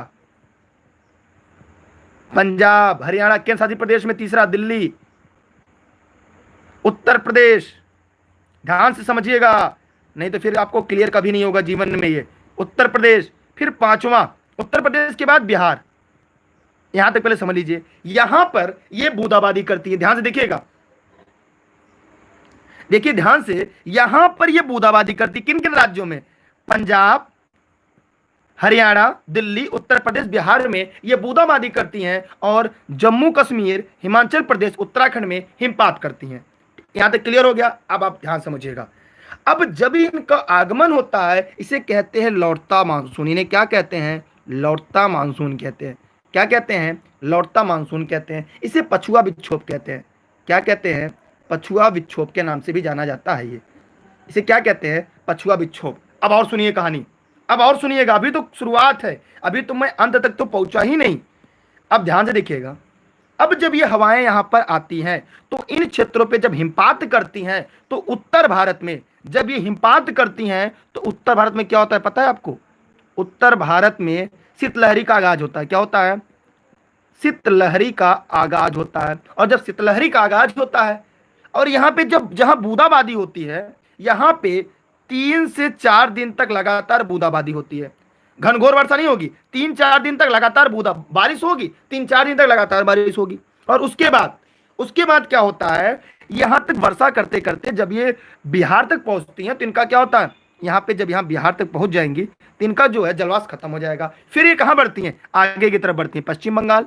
Speaker 1: पंजाब हरियाणा केंद्र शासित प्रदेश में, तीसरा दिल्ली, उत्तर प्रदेश, ध्यान से समझिएगा, नहीं तो फिर आपको क्लियर कभी नहीं होगा जीवन में ये। उत्तर प्रदेश, फिर पांचवा उत्तर प्रदेश के बाद बिहार। यहां तक पहले समझ लीजिए। यहां पर ये बूंदाबांदी करती है, ध्यान से देखिएगा, देखिए ध्यान से, यहां पर ये बूंदाबांदी करती किन किन राज्यों में? पंजाब, हरियाणा, दिल्ली, उत्तर प्रदेश, बिहार में ये बूंदाबांदी करती हैं और जम्मू कश्मीर, हिमाचल प्रदेश, उत्तराखंड में हिमपात करती हैं। यहां तक क्लियर हो गया? अब आप ध्यान समझिएगा। अब जब इनका आगमन होता है इसे कहते हैं लौटता मानसून। इन्हें क्या कहते हैं? लौटता मानसून कहते हैं। क्या कहते हैं? लौटता मानसून कहते हैं। इसे पछुआ विक्षोभ कहते हैं। क्या कहते हैं? पछुआ विक्षोभ के नाम से भी जाना जाता है। ये इसे क्या कहते हैं? पछुआ विक्षोभ। अब और सुनिए कहानी, अब और सुनिएगा, अभी तो शुरुआत है, अभी तो मैं अंत तक तो पहुंचा ही नहीं। अब ध्यान से देखिएगा। अब जब ये हवाएं यहां पर आती हैं तो इन क्षेत्रों पे जब हिमपात करती हैं तो उत्तर भारत में, जब ये हिमपात करती हैं तो उत्तर भारत में क्या होता है पता है आपको? उत्तर भारत में शीतलहरी का आगाज होता है। क्या होता है? शीतलहरी का आगाज होता है। और जब शीतलहरी का आगाज होता है और यहाँ पे जब जहां बूंदाबांदी होती है, यहाँ पे 3 से 4 दिन तक लगातार बूंदाबांदी होती है। घनघोर वर्षा नहीं होगी, 3-4 दिन तक लगातार बूंदा बारिश होगी, 3-4 दिन तक लगातार बारिश होगी। और उसके बाद क्या होता है? यहां तक वर्षा करते करते जब ये बिहार तक पहुंचती हैं तो इनका क्या होता है? यहाँ पे जब यहाँ बिहार तक पहुंच जाएंगी तो इनका जो है जलवाष्प खत्म हो जाएगा। फिर ये कहाँ बढ़ती हैं? आगे की तरफ बढ़ती हैं, पश्चिम बंगाल,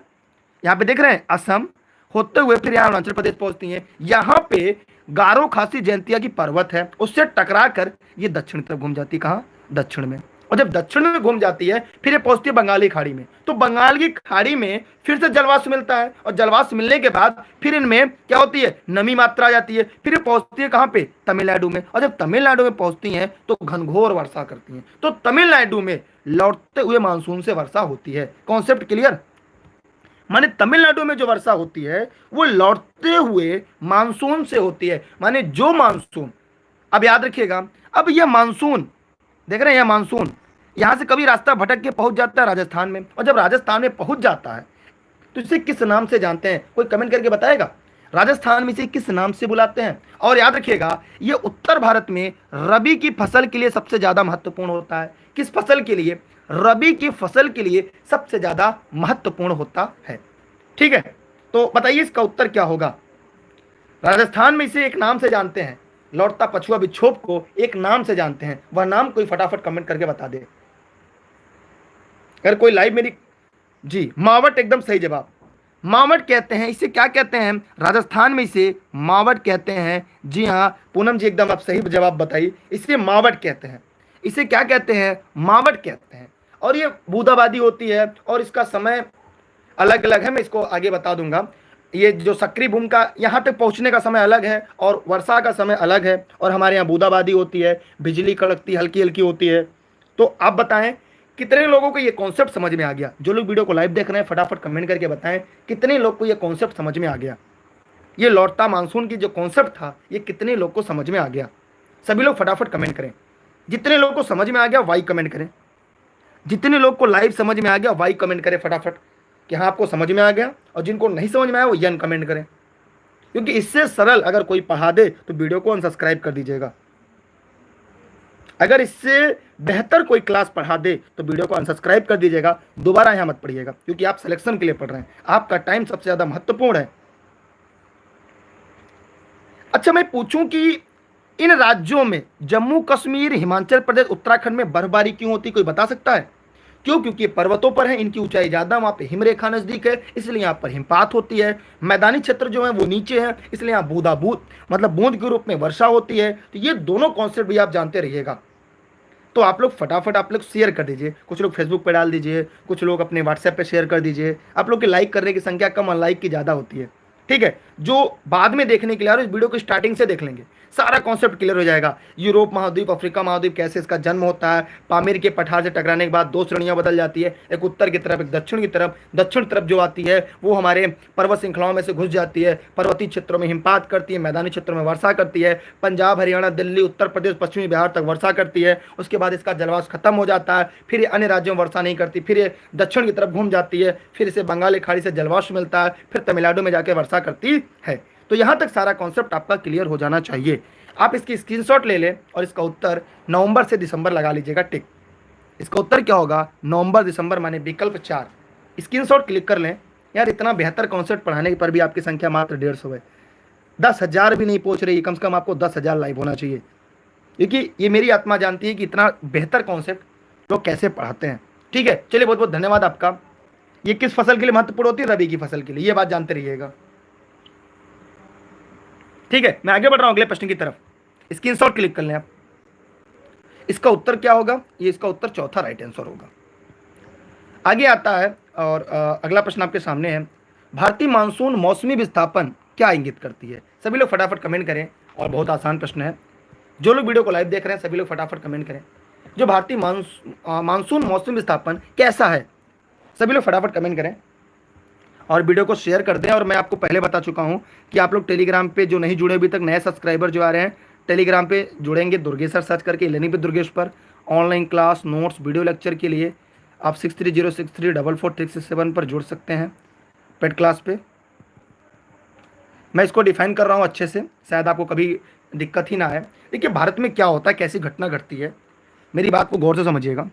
Speaker 1: यहाँ पे देख रहे हैं, असम होते हुए फिर यहाँ अरुणाचल प्रदेश पहुंचती हैं। यहाँ पे गारो खासी जयंतिया की पर्वत है, उससे टकरा कर ये दक्षिण तरफ घूम जाती है। कहाँ? दक्षिण में। और जब दक्षिण में घूम जाती है फिर ये पहुंचती है बंगाली खाड़ी में। तो बंगाल की खाड़ी में फिर से जलवाष्प मिलता है और जलवाष्प मिलने के बाद फिर इनमें क्या होती है? नमी मात्रा आ जाती है। फिर ये पहुंचती है कहाँ पे? तमिलनाडु में। और जब तमिलनाडु में पहुंचती हैं तो घनघोर वर्षा करती हैं। तो तमिलनाडु में लौटते हुए मानसून से वर्षा होती है। Concept clear? माने तमिलनाडु में जो वर्षा होती है वो लौटते हुए मानसून से होती है। माने जो मानसून, अब याद रखिएगा, अब यह मानसून देख रहे हैं, यह मानसून यहां से कभी रास्ता भटक के पहुंच जाता है राजस्थान में। और जब राजस्थान में पहुंच जाता है तो इसे किस नाम से जानते हैं? कोई कमेंट करके बताएगा? राजस्थान में इसे किस नाम से बुलाते हैं? और याद रखिएगा, यह उत्तर भारत में रबी की फसल के लिए सबसे ज्यादा महत्वपूर्ण होता है। किस फसल के लिए? रबी की फसल के लिए सबसे ज्यादा महत्वपूर्ण होता है। ठीक है, तो बताइए इसका उत्तर क्या होगा? राजस्थान में इसे एक नाम से जानते हैं, लौटता पछुआ विक्षोभ को एक नाम से जानते हैं। वह नाम कोई फटाफट कमेंट करके बता दे। अगर कोई लाइव मेरी, जी मावट एकदम सही जवाब। मावट कहते हैं, इसे क्या कहते हैं? राजस्थान में इसे मावट कहते हैं। जी हाँ पूनम जी एकदम आप सही जवाब बताइए, इसे मावट कहते हैं। इसे क्या कहते हैं? मावट कहते हैं। और ये बूंदाबांदी होती है और इसका समय अलग अलग है, मैं इसको आगे बता दूंगा। ये जो सक्रिय भूमि का यहाँ तक पहुँचने का समय अलग है और वर्षा का समय अलग है। और हमारे यहाँ बूंदाबांदी होती है, बिजली कड़कती हल्की हल्की होती है। तो आप बताएं कितने लोगों को ये कॉन्सेप्ट समझ में आ गया? जो लोग वीडियो को लाइव देख रहे हैं फटाफट कमेंट करके बताएं कितने लोग को ये कॉन्सेप्ट समझ में आ गया। ये लौटता मानसून की जो कॉन्सेप्ट था ये कितने लोग को समझ में आ गया? सभी लोग फटाफट कमेंट करें। जितने लोगों को समझ में आ गया वाई कमेंट करें, जितने लोग को लाइव समझ में आ गया वाई कमेंट करें फटाफट कि हाँ आपको समझ में आ गया, और जिनको नहीं समझ में आया वो यन कमेंट करें। क्योंकि इससे सरल अगर कोई पढ़ा दे तो वीडियो को अनसब्सक्राइब कर दीजिएगा। अगर इससे बेहतर कोई क्लास पढ़ा दे तो वीडियो को अनसब्सक्राइब कर दीजिएगा, दोबारा यहाँ मत पढ़िएगा, क्योंकि आप सिलेक्शन के लिए पढ़ रहे हैं, आपका टाइम सबसे ज़्यादा महत्वपूर्ण है। अच्छा, मैं पूछूं कि इन राज्यों में जम्मू कश्मीर, हिमाचल प्रदेश, उत्तराखंड में बर्फबारी क्यों होती, कोई बता सकता है? क्यों? क्योंकि ये पर्वतों पर है, इनकी ऊंचाई ज्यादा, वहां पे हिमरेखा नजदीक है, इसलिए यहाँ पर हिमपात होती है। मैदानी क्षेत्र जो है वो नीचे है, इसलिए यहाँ बूंदा बूंद मतलब बूंद के रूप में वर्षा होती है। तो ये दोनों कॉन्सेप्ट भी आप जानते रहिएगा। तो आप लोग फटाफट आप लोग शेयर कर दीजिए, कुछ लोग फेसबुक पे डाल दीजिए, कुछ लोग अपने व्हाट्सएप पे शेयर कर दीजिए। आप लोग के लाइक करने की संख्या कम, अनलाइक की ज़्यादा होती है। ठीक है, जो बाद में देखने के लिए आ रहे हो, इस वीडियो को स्टार्टिंग से देख लेंगे, सारा कॉन्सेप्ट क्लियर हो जाएगा। यूरोप महाद्वीप, अफ्रीका महाद्वीप, कैसे इसका जन्म होता है, पामीर के पठार से टकराने के बाद दो श्रेणियां बदल जाती है, एक उत्तर की तरफ, एक दक्षिण की तरफ। दक्षिण तरफ जो आती है वो हमारे पर्वत श्रृंखलाओं में से घुस जाती है, पर्वतीय क्षेत्रों में हिमपात करती है, मैदानी क्षेत्रों में वर्षा करती है। पंजाब, हरियाणा, दिल्ली, उत्तर प्रदेश, पश्चिमी बिहार तक वर्षा करती है। उसके बाद इसका जलवायु खत्म हो जाता है, फिर ये अन्य राज्यों में वर्षा नहीं करती, फिर ये दक्षिण की तरफ घूम जाती है, फिर इसे बंगाल की खाड़ी से जलवायु मिलता है, फिर तमिलनाडु में जाकर वर्षा करती है। तो यहाँ तक सारा कॉन्सेप्ट आपका क्लियर हो जाना चाहिए। आप इसकी स्क्रीनशॉट ले लें और इसका उत्तर नवंबर से दिसंबर लगा लीजिएगा, टिक। इसका उत्तर क्या होगा? नवंबर दिसंबर, माने विकल्प 4। स्क्रीनशॉट क्लिक कर लें। यार इतना बेहतर कॉन्सेप्ट पढ़ाने पर भी आपकी संख्या मात्र 150 है, 10,000 भी नहीं पहुंच रही। कम से कम आपको 10,000 लाइव होना चाहिए, क्योंकि ये मेरी आत्मा जानती है कि इतना बेहतर कॉन्सेप्ट लोग कैसे पढ़ाते हैं। ठीक है, चलिए बहुत बहुत धन्यवाद आपका। ये किस फसल के लिए महत्वपूर्ण होती है? रबी की फसल के लिए, ये बात जानते रहिएगा। ठीक है, मैं आगे बढ़ रहा हूं अगले प्रश्न की तरफ। स्क्रीनशॉट क्लिक कर लें आप। इसका उत्तर क्या होगा? ये इसका उत्तर चौथा राइट आंसर होगा। आगे आता है और अगला प्रश्न आपके सामने है। भारतीय मानसून मौसमी विस्थापन क्या इंगित करती है? सभी लोग फटाफट कमेंट करें, और बहुत आसान प्रश्न है। जो लोग वीडियो को लाइव देख रहे हैं सभी लोग फटाफट कमेंट करें। जो भारतीय मानसून मौसमी विस्थापन कैसा है? सभी लोग फटाफट कमेंट करें और वीडियो को शेयर कर दें। और मैं आपको पहले बता चुका हूं कि आप लोग टेलीग्राम पे जो नहीं जुड़े अभी तक, नए सब्सक्राइबर जो आ रहे हैं टेलीग्राम पे जुड़ेंगे, दुर्गेश सर सर्च करके, लेनी पे दुर्गेश पर online class, notes, video lecture के लिए आप 6306344667 पर जुड़ सकते हैं पेड क्लास पे। मैं इसको डिफाइन कर रहा हूँ अच्छे से, शायद आपको कभी दिक्कत ही ना आए। देखिए भारत में क्या होता है, कैसी घटना घटती है, मेरी बात को गौर से समझिएगा।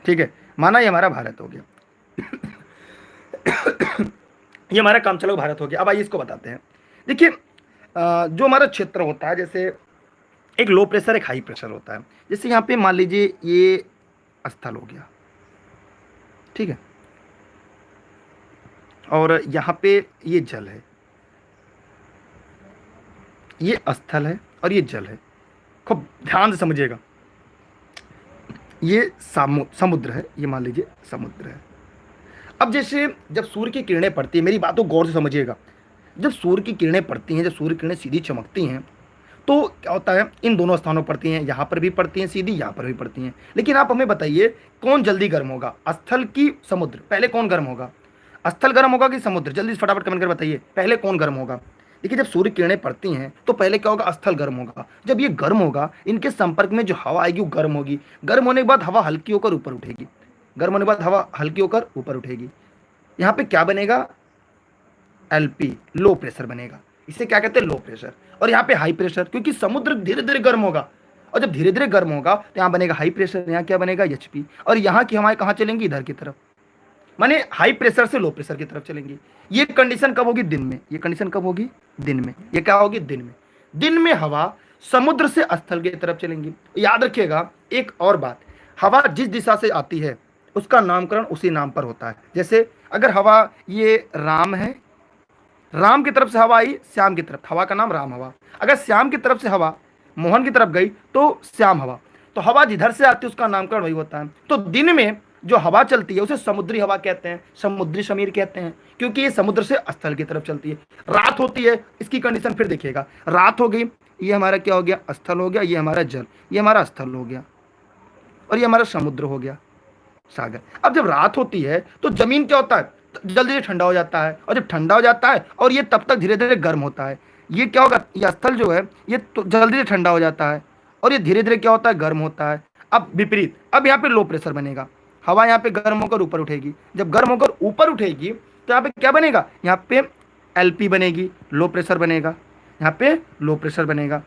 Speaker 1: ठीक है, माना ये हमारा भारत हो गया, ये हमारा काम चलो भारत हो गया। अब आइए इसको बताते हैं। देखिए जो हमारा क्षेत्र होता है, जैसे एक लो प्रेशर, एक हाई प्रेशर होता है। जैसे यहाँ पे मान लीजिए ये स्थल हो गया, ठीक है, और यहाँ पे ये जल है, ये स्थल है और ये जल है। खूब ध्यान से समझिएगा, ये समुद्र है, ये मान लीजिए समुद्र है। अब जैसे जब सूर्य की किरणें पड़ती है, मेरी बात को गौर से समझिएगा, जब सूर्य की किरणें पड़ती हैं, जब सूर्य किरणें सीधी चमकती हैं, तो क्या होता है, इन दोनों स्थानों पड़ती हैं, यहाँ पर भी पड़ती हैं सीधी, यहाँ पर भी पड़ती हैं। लेकिन आप हमें बताइए कौन जल्दी गर्म होगा, स्थल की समुद्र? पहले कौन गर्म होगा? स्थल गर्म होगा कि समुद्र? जल्दी से फटाफट कमेंट कर बताइए, पहले कौन गर्म होगा? देखिए जब सूर्य किरणें पड़ती हैं तो पहले क्या होगा, स्थल गर्म होगा। जब ये गर्म होगा, इनके संपर्क में जो हवा आएगी वो गर्म होगी। गर्म होने के बाद हवा हल्की होकर ऊपर उठेगी, गर्म होने के बाद हवा हल्की होकर ऊपर उठेगी। यहाँ पे क्या बनेगा? एलपी, लो प्रेशर बनेगा। इसे क्या कहते हैं? Low pressure. और यहाँ पे हाई प्रेशर, क्योंकि समुद्र धीरे धीरे गर्म होगा, और जब धीरे धीरे गर्म होगा तो यहाँ बनेगा हाई प्रेशर, यहाँ क्या बनेगा? एचपी। और यहाँ की हवाएं कहाँ चलेंगी? इधर की तरफ, माने हाई प्रेशर से लो प्रेशर की तरफ चलेंगी। ये कंडीशन कब होगी? दिन में। ये कंडीशन कब होगी? दिन में। ये क्या होगी? दिन में। दिन में हवा समुद्र से स्थल की तरफ चलेंगी। याद रखिएगा एक और बात, हवा जिस दिशा से आती है उसका नामकरण उसी नाम पर होता है। जैसे अगर हवा ये राम है, राम की तरफ से हवा आई श्याम की तरफ, हवा का नाम राम हवा। अगर श्याम की तरफ से हवा मोहन की तरफ गई तो श्याम हवा। तो हवा जिधर से आती है उसका नामकरण वही होता है। तो दिन में जो हवा चलती है उसे समुद्री हवा कहते हैं, समुद्री समीर कहते हैं, क्योंकि ये समुद्र से स्थल की तरफ चलती है। रात होती है, इसकी कंडीशन फिर देखिएगा, रात हो गई ये हमारा क्या हो गया, स्थल हो गया, ये हमारा जल, ये हमारा स्थल हो गया, और ये हमारा समुद्र हो गया, सागर। अब जब रात होती है तो जमीन क्या होता है, जल्दी से ठंडा हो जाता है, और जब ठंडा हो जाता है और ये तब तक धीरे धीरे गर्म होता है, ये क्या होगा, ये स्थल जो है ये तो जल्दी से ठंडा हो जाता है, और ये धीरे धीरे क्या होता है, गर्म होता है। अब विपरीत, अब यहाँ पे लो प्रेशर बनेगा, हवा यहाँ पे गर्म होकर ऊपर उठेगी, जब गर्म होकर ऊपर उठेगी तो यहाँ पे क्या बनेगा, यहाँ पे एलपी बनेगी, लो प्रेशर बनेगा, यहाँ पे लो प्रेशर बनेगा,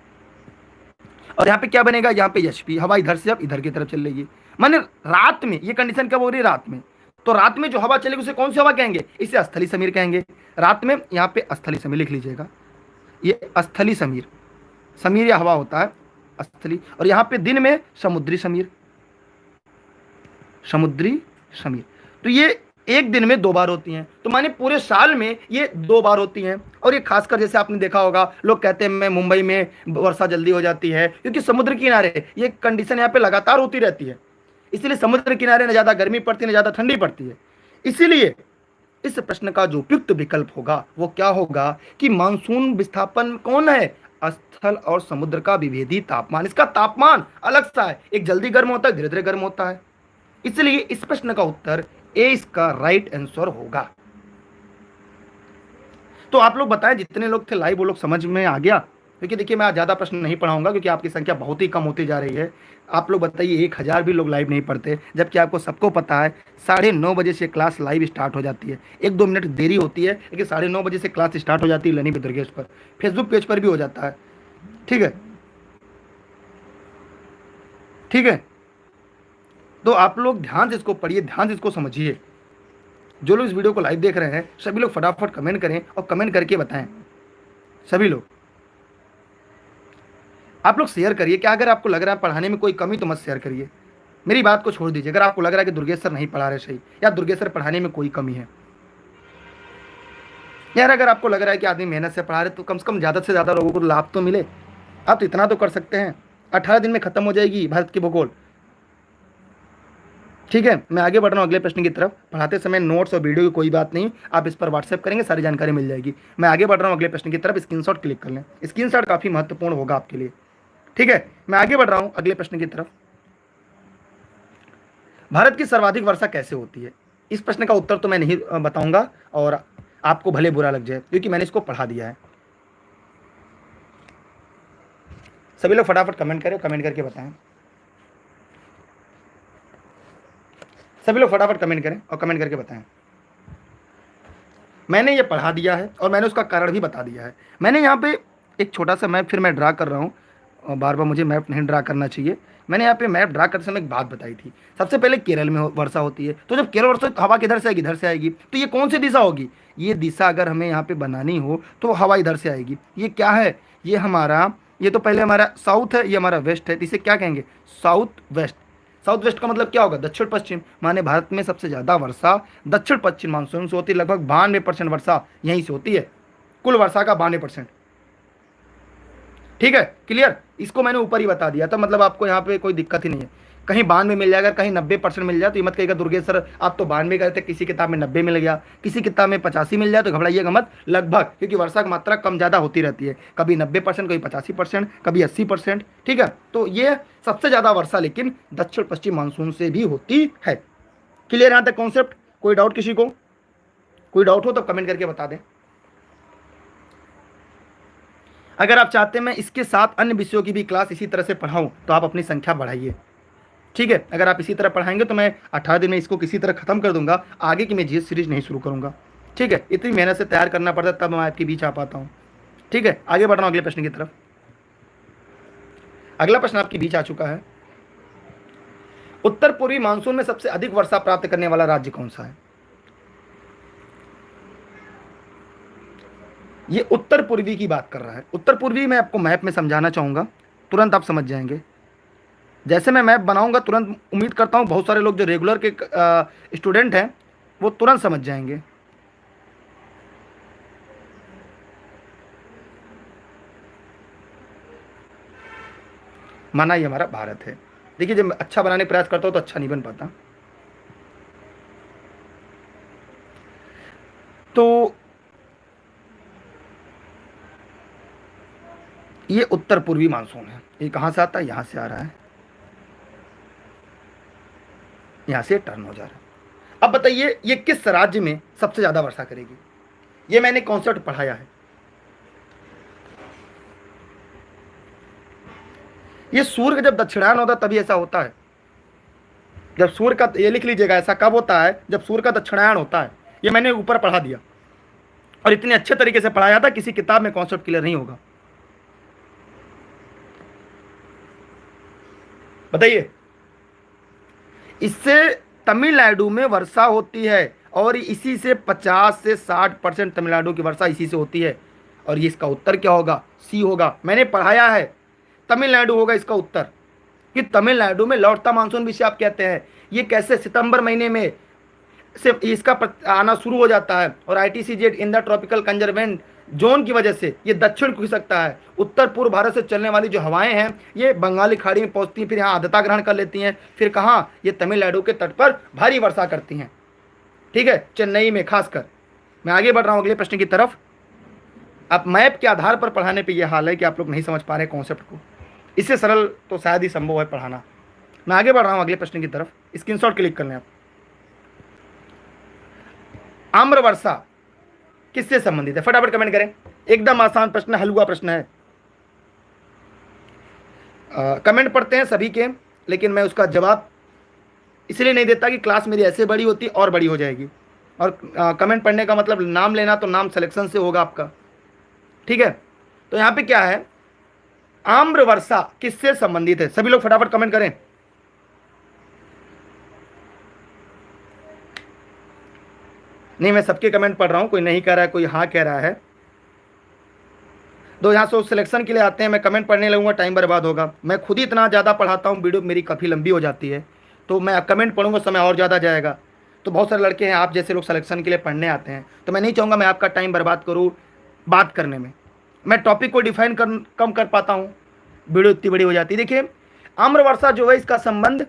Speaker 1: और यहाँ पे क्या बनेगा, यहाँ पे एचपी, हवा इधर से अब इधर की तरफ चलेगी। माने रात में ये कंडीशन कब हो रही है, रात में, तो रात में जो हवा चलेगी उसे कौन सी हवा कहेंगे, इसे स्थली समीर कहेंगे। रात में यहाँ पे स्थली समीर लिख लीजिएगा, ये स्थली समीर, समीर या हवा होता है स्थली, और यहाँ पे दिन में समुद्री समीर, समुद्री समीर। तो ये एक दिन में 2 बार होती हैं, तो माने पूरे साल में ये 2 बार होती हैं। और ये खासकर जैसे आपने देखा होगा, लोग कहते हैं मैं मुंबई में वर्षा जल्दी हो जाती है, क्योंकि समुद्र किनारे ये कंडीशन यहाँ पे लगातार होती रहती है, इसीलिए समुद्र किनारे न ज़्यादा गर्मी पड़ती है न ज़्यादा ठंडी पड़ती है। इसीलिए इस प्रश्न का जो उपयुक्त विकल्प होगा वो क्या होगा कि मानसून विस्थापन कौन है, स्थल और समुद्र का विभेदी तापमान, इसका तापमान अलग सा है, एक जल्दी गर्म होता है, धीरे धीरे गर्म होता है। इसलिए इस प्रश्न का उत्तर ए इसका राइट आंसर होगा। तो आप लोग बताएं, जितने लोग थे लाइव वो लोग समझ में आ गया, क्योंकि देखिए मैं आज ज़्यादा प्रश्न नहीं पढ़ाऊंगा क्योंकि आपकी संख्या बहुत ही कम होती जा रही है। आप लोग बताइए, 1000 भी लोग लाइव नहीं पढ़ते, जबकि आपको सबको पता है 9:30 से क्लास लाइव स्टार्ट हो जाती है, 1-2 मिनट देरी होती है, लेकिन 9:30 से क्लास स्टार्ट हो जाती है लर्निंग विद दुर्गेश पर, फेसबुक पेज पर भी हो जाता है। ठीक है, ठीक है, तो आप लोग ध्यान से इसको पढ़िए, ध्यान से इसको समझिए। जो लोग इस वीडियो को लाइव देख रहे हैं सभी लोग फटाफट कमेंट करें और कमेंट करके बताएं, सभी लोग आप लोग शेयर करिए। क्या अगर आपको लग रहा है पढ़ाने में कोई कमी तो मत शेयर करिए, मेरी बात को छोड़ दीजिए। अगर आपको लग रहा है कि दुर्गेश सर नहीं पढ़ा रहे सही, या दुर्गेश सर पढ़ाने में कोई कमी है, यार अगर आपको लग रहा है कि आदमी मेहनत से पढ़ा रहे तो कम से कम ज़्यादा से ज़्यादा लोगों को लाभ तो मिले। आप तो इतना तो कर सकते हैं, 18 दिन में खत्म हो जाएगी भारत की भूगोल। ठीक है, मैं आगे बढ़ रहा हूँ अगले प्रश्न की तरफ। पढ़ाते समय नोट्स और वीडियो की कोई बात नहीं, आप इस पर व्हाट्सएप करेंगे, सारी जानकारी मिल जाएगी। मैं आगे बढ़ रहा हूँ अगले प्रश्न की तरफ, स्क्रीनशॉट क्लिक कर लें, स्क्रीनशॉट काफ़ी महत्वपूर्ण होगा आपके लिए। ठीक है, मैं आगे बढ़ रहा हूँ अगले प्रश्न की तरफ। भारत की सर्वाधिक वर्षा कैसे होती है, इस प्रश्न का उत्तर तो मैं नहीं बताऊंगा, और आपको भले बुरा लग जाए क्योंकि मैंने इसको पढ़ा दिया है। सभी लोग फटाफट कमेंट करें, कमेंट करके बताएं, सभी लोग फटाफट कमेंट करें और कमेंट करके बताएं। मैंने ये पढ़ा दिया है और मैंने उसका कारण भी बता दिया है। मैंने यहाँ पे एक छोटा सा मैप फिर मैं ड्रा कर रहा हूँ, और बार बार मुझे मैप नहीं ड्रा करना चाहिए। मैंने यहाँ पे मैप ड्रा करते समय एक बात बताई थी, सबसे पहले केरल में वर्षा होती है, तो जब केरल वर्षा तो हवा किधर से आएगी, इधर से आएगी, तो ये कौन सी दिशा होगी, ये दिशा अगर हमें यहाँ पे बनानी हो तो हवा इधर से आएगी। ये क्या है, ये हमारा, ये तो पहले हमारा साउथ है, ये हमारा वेस्ट है, तो इसे क्या कहेंगे, साउथ वेस्ट। साउथ वेस्ट का मतलब क्या होगा, दक्षिण पश्चिम। माने भारत में सबसे ज़्यादा वर्षा दक्षिण पश्चिम मानसून से होती है, लगभग 92% वर्षा यहीं से होती है, कुल वर्षा का 92%। ठीक है, क्लियर, इसको मैंने ऊपर ही बता दिया था, मतलब आपको यहाँ पे कोई दिक्कत ही नहीं है। कहीं 92 मिल जाएगा, कहीं 90% मिल जाए तो ये मत कहिएगा दुर्गेश सर आप तो 92 गए थे, किसी किताब में 90 मिल गया, किसी किताब में 85 मिल जाए तो घबराइएगा मत, लगभग, क्योंकि वर्षा की मात्रा कम ज़्यादा होती रहती है, कभी 90%, कभी 85%, कभी 80%। ठीक है, तो ये सबसे ज़्यादा वर्षा लेकिन दक्षिण पश्चिम मानसून से भी होती है। क्लियर यहाँ तक कॉन्सेप्ट, कोई डाउट किसी को, कोई डाउट हो तो कमेंट करके बता दें। अगर आप चाहते हैं मैं इसके साथ अन्य विषयों की भी क्लास इसी तरह से पढ़ाऊं तो आप अपनी संख्या बढ़ाइए। ठीक है, अगर आप इसी तरह पढ़ाएंगे तो मैं 18 दिन में इसको किसी तरह खत्म कर दूंगा, आगे की मैं जीएस सीरीज नहीं शुरू करूंगा। ठीक है, इतनी मेहनत से तैयार करना पड़ता है तब मैं आपके बीच आ पाता हूँ। ठीक है, आगे बढ़ रहा हूँ अगले प्रश्न की तरफ। अगला प्रश्न आपके बीच आ चुका है, उत्तर पूर्वी मानसून में सबसे अधिक वर्षा प्राप्त करने वाला राज्य कौन सा है। ये उत्तर पूर्वी की बात कर रहा है। उत्तर पूर्वी मैं आपको मैप में समझाना चाहूँगा, तुरंत आप समझ जाएंगे। जैसे मैं मैप बनाऊंगा तुरंत, उम्मीद करता हूँ बहुत सारे लोग जो रेगुलर के स्टूडेंट हैं वो तुरंत समझ जाएंगे। माना ये हमारा भारत है। देखिए जब मैं अच्छा बनाने का प्रयास करता हूँ तो अच्छा नहीं बन पाता। तो ये उत्तर पूर्वी मानसून है। ये कहाँ से आता है? यहाँ से आ रहा है, यहाँ से टर्न हो जा रहा है। अब बताइए ये किस राज्य में सबसे ज़्यादा वर्षा करेगी? ये मैंने कॉन्सेप्ट पढ़ाया है। ये सूर्य का जब दक्षिणायन होता है तभी ऐसा होता है। जब सूर्य का, ये लिख लीजिएगा, ऐसा कब होता है? जब सूर्य का दक्षिणायन होता है। ये मैंने ऊपर पढ़ा दिया और इतने अच्छे तरीके से पढ़ाया था, किसी किताब में कॉन्सेप्ट क्लियर नहीं होगा। बताइए, इससे तमिलनाडु में वर्षा होती है और इसी से 50 से 60% तमिलनाडु की वर्षा इसी से होती है। और ये इसका उत्तर क्या होगा? सी होगा। मैंने पढ़ाया है, तमिलनाडु होगा इसका उत्तर। कि तमिलनाडु में लौटता मानसून भी आप कहते हैं। ये कैसे? सितंबर महीने में से इसका आना शुरू हो जाता है और ITCZ in the tropical convergent zone की वजह से ये दक्षिण को खिसकता है। उत्तर पूर्व भारत से चलने वाली जो हवाएं हैं ये बंगाली खाड़ी में पहुंचती हैं, फिर यहाँ आर्द्रता ग्रहण कर लेती हैं, फिर कहाँ? ये तमिलनाडु के तट पर भारी वर्षा करती हैं। ठीक है, चेन्नई में खासकर। मैं आगे बढ़ रहा हूँ अगले प्रश्न की तरफ। अब मैप के आधार पर पढ़ाने पर यह हाल है कि आप लोग नहीं समझ पा रहे कॉन्सेप्ट को। इससे सरल तो शायद ही संभव है पढ़ाना। मैं आगे बढ़ रहा हूँ अगले प्रश्न की तरफ। स्क्रीनशॉट क्लिक कर लें आप। आम्र वर्षा किससे संबंधित है? फटाफट कमेंट करें। एकदम आसान प्रश्न, हलवा प्रश्न है। कमेंट पढ़ते हैं सभी के, लेकिन मैं उसका जवाब इसलिए नहीं देता कि क्लास मेरी ऐसे बड़ी होती और बड़ी हो जाएगी। और कमेंट पढ़ने का मतलब नाम लेना, तो नाम सिलेक्शन से होगा आपका। ठीक है, तो यहाँ पे क्या है? आम्र वर्षा किससे संबंधित है? सभी लोग फटाफट कमेंट करें। नहीं, मैं सबके कमेंट पढ़ रहा हूं, कोई नहीं कह रहा है, कोई हाँ कह रहा है। तो यहाँ से सिलेक्शन के लिए आते हैं, मैं कमेंट पढ़ने लगूंगा, टाइम बर्बाद होगा। मैं खुद ही इतना ज़्यादा पढ़ाता हूँ, वीडियो मेरी काफ़ी लंबी हो जाती है, तो मैं कमेंट पढ़ूंगा समय और ज़्यादा जाएगा। तो बहुत सारे लड़के हैं आप जैसे लोग सिलेक्शन के लिए पढ़ने आते हैं, तो मैं नहीं चाहूँगा मैं आपका टाइम बर्बाद करूँ बात करने में। मैं टॉपिक को डिफाइन कम कर पाता हूँ, वीडियो इतनी बड़ी हो जाती है। देखिए, आम्र वर्षा जो है इसका संबंध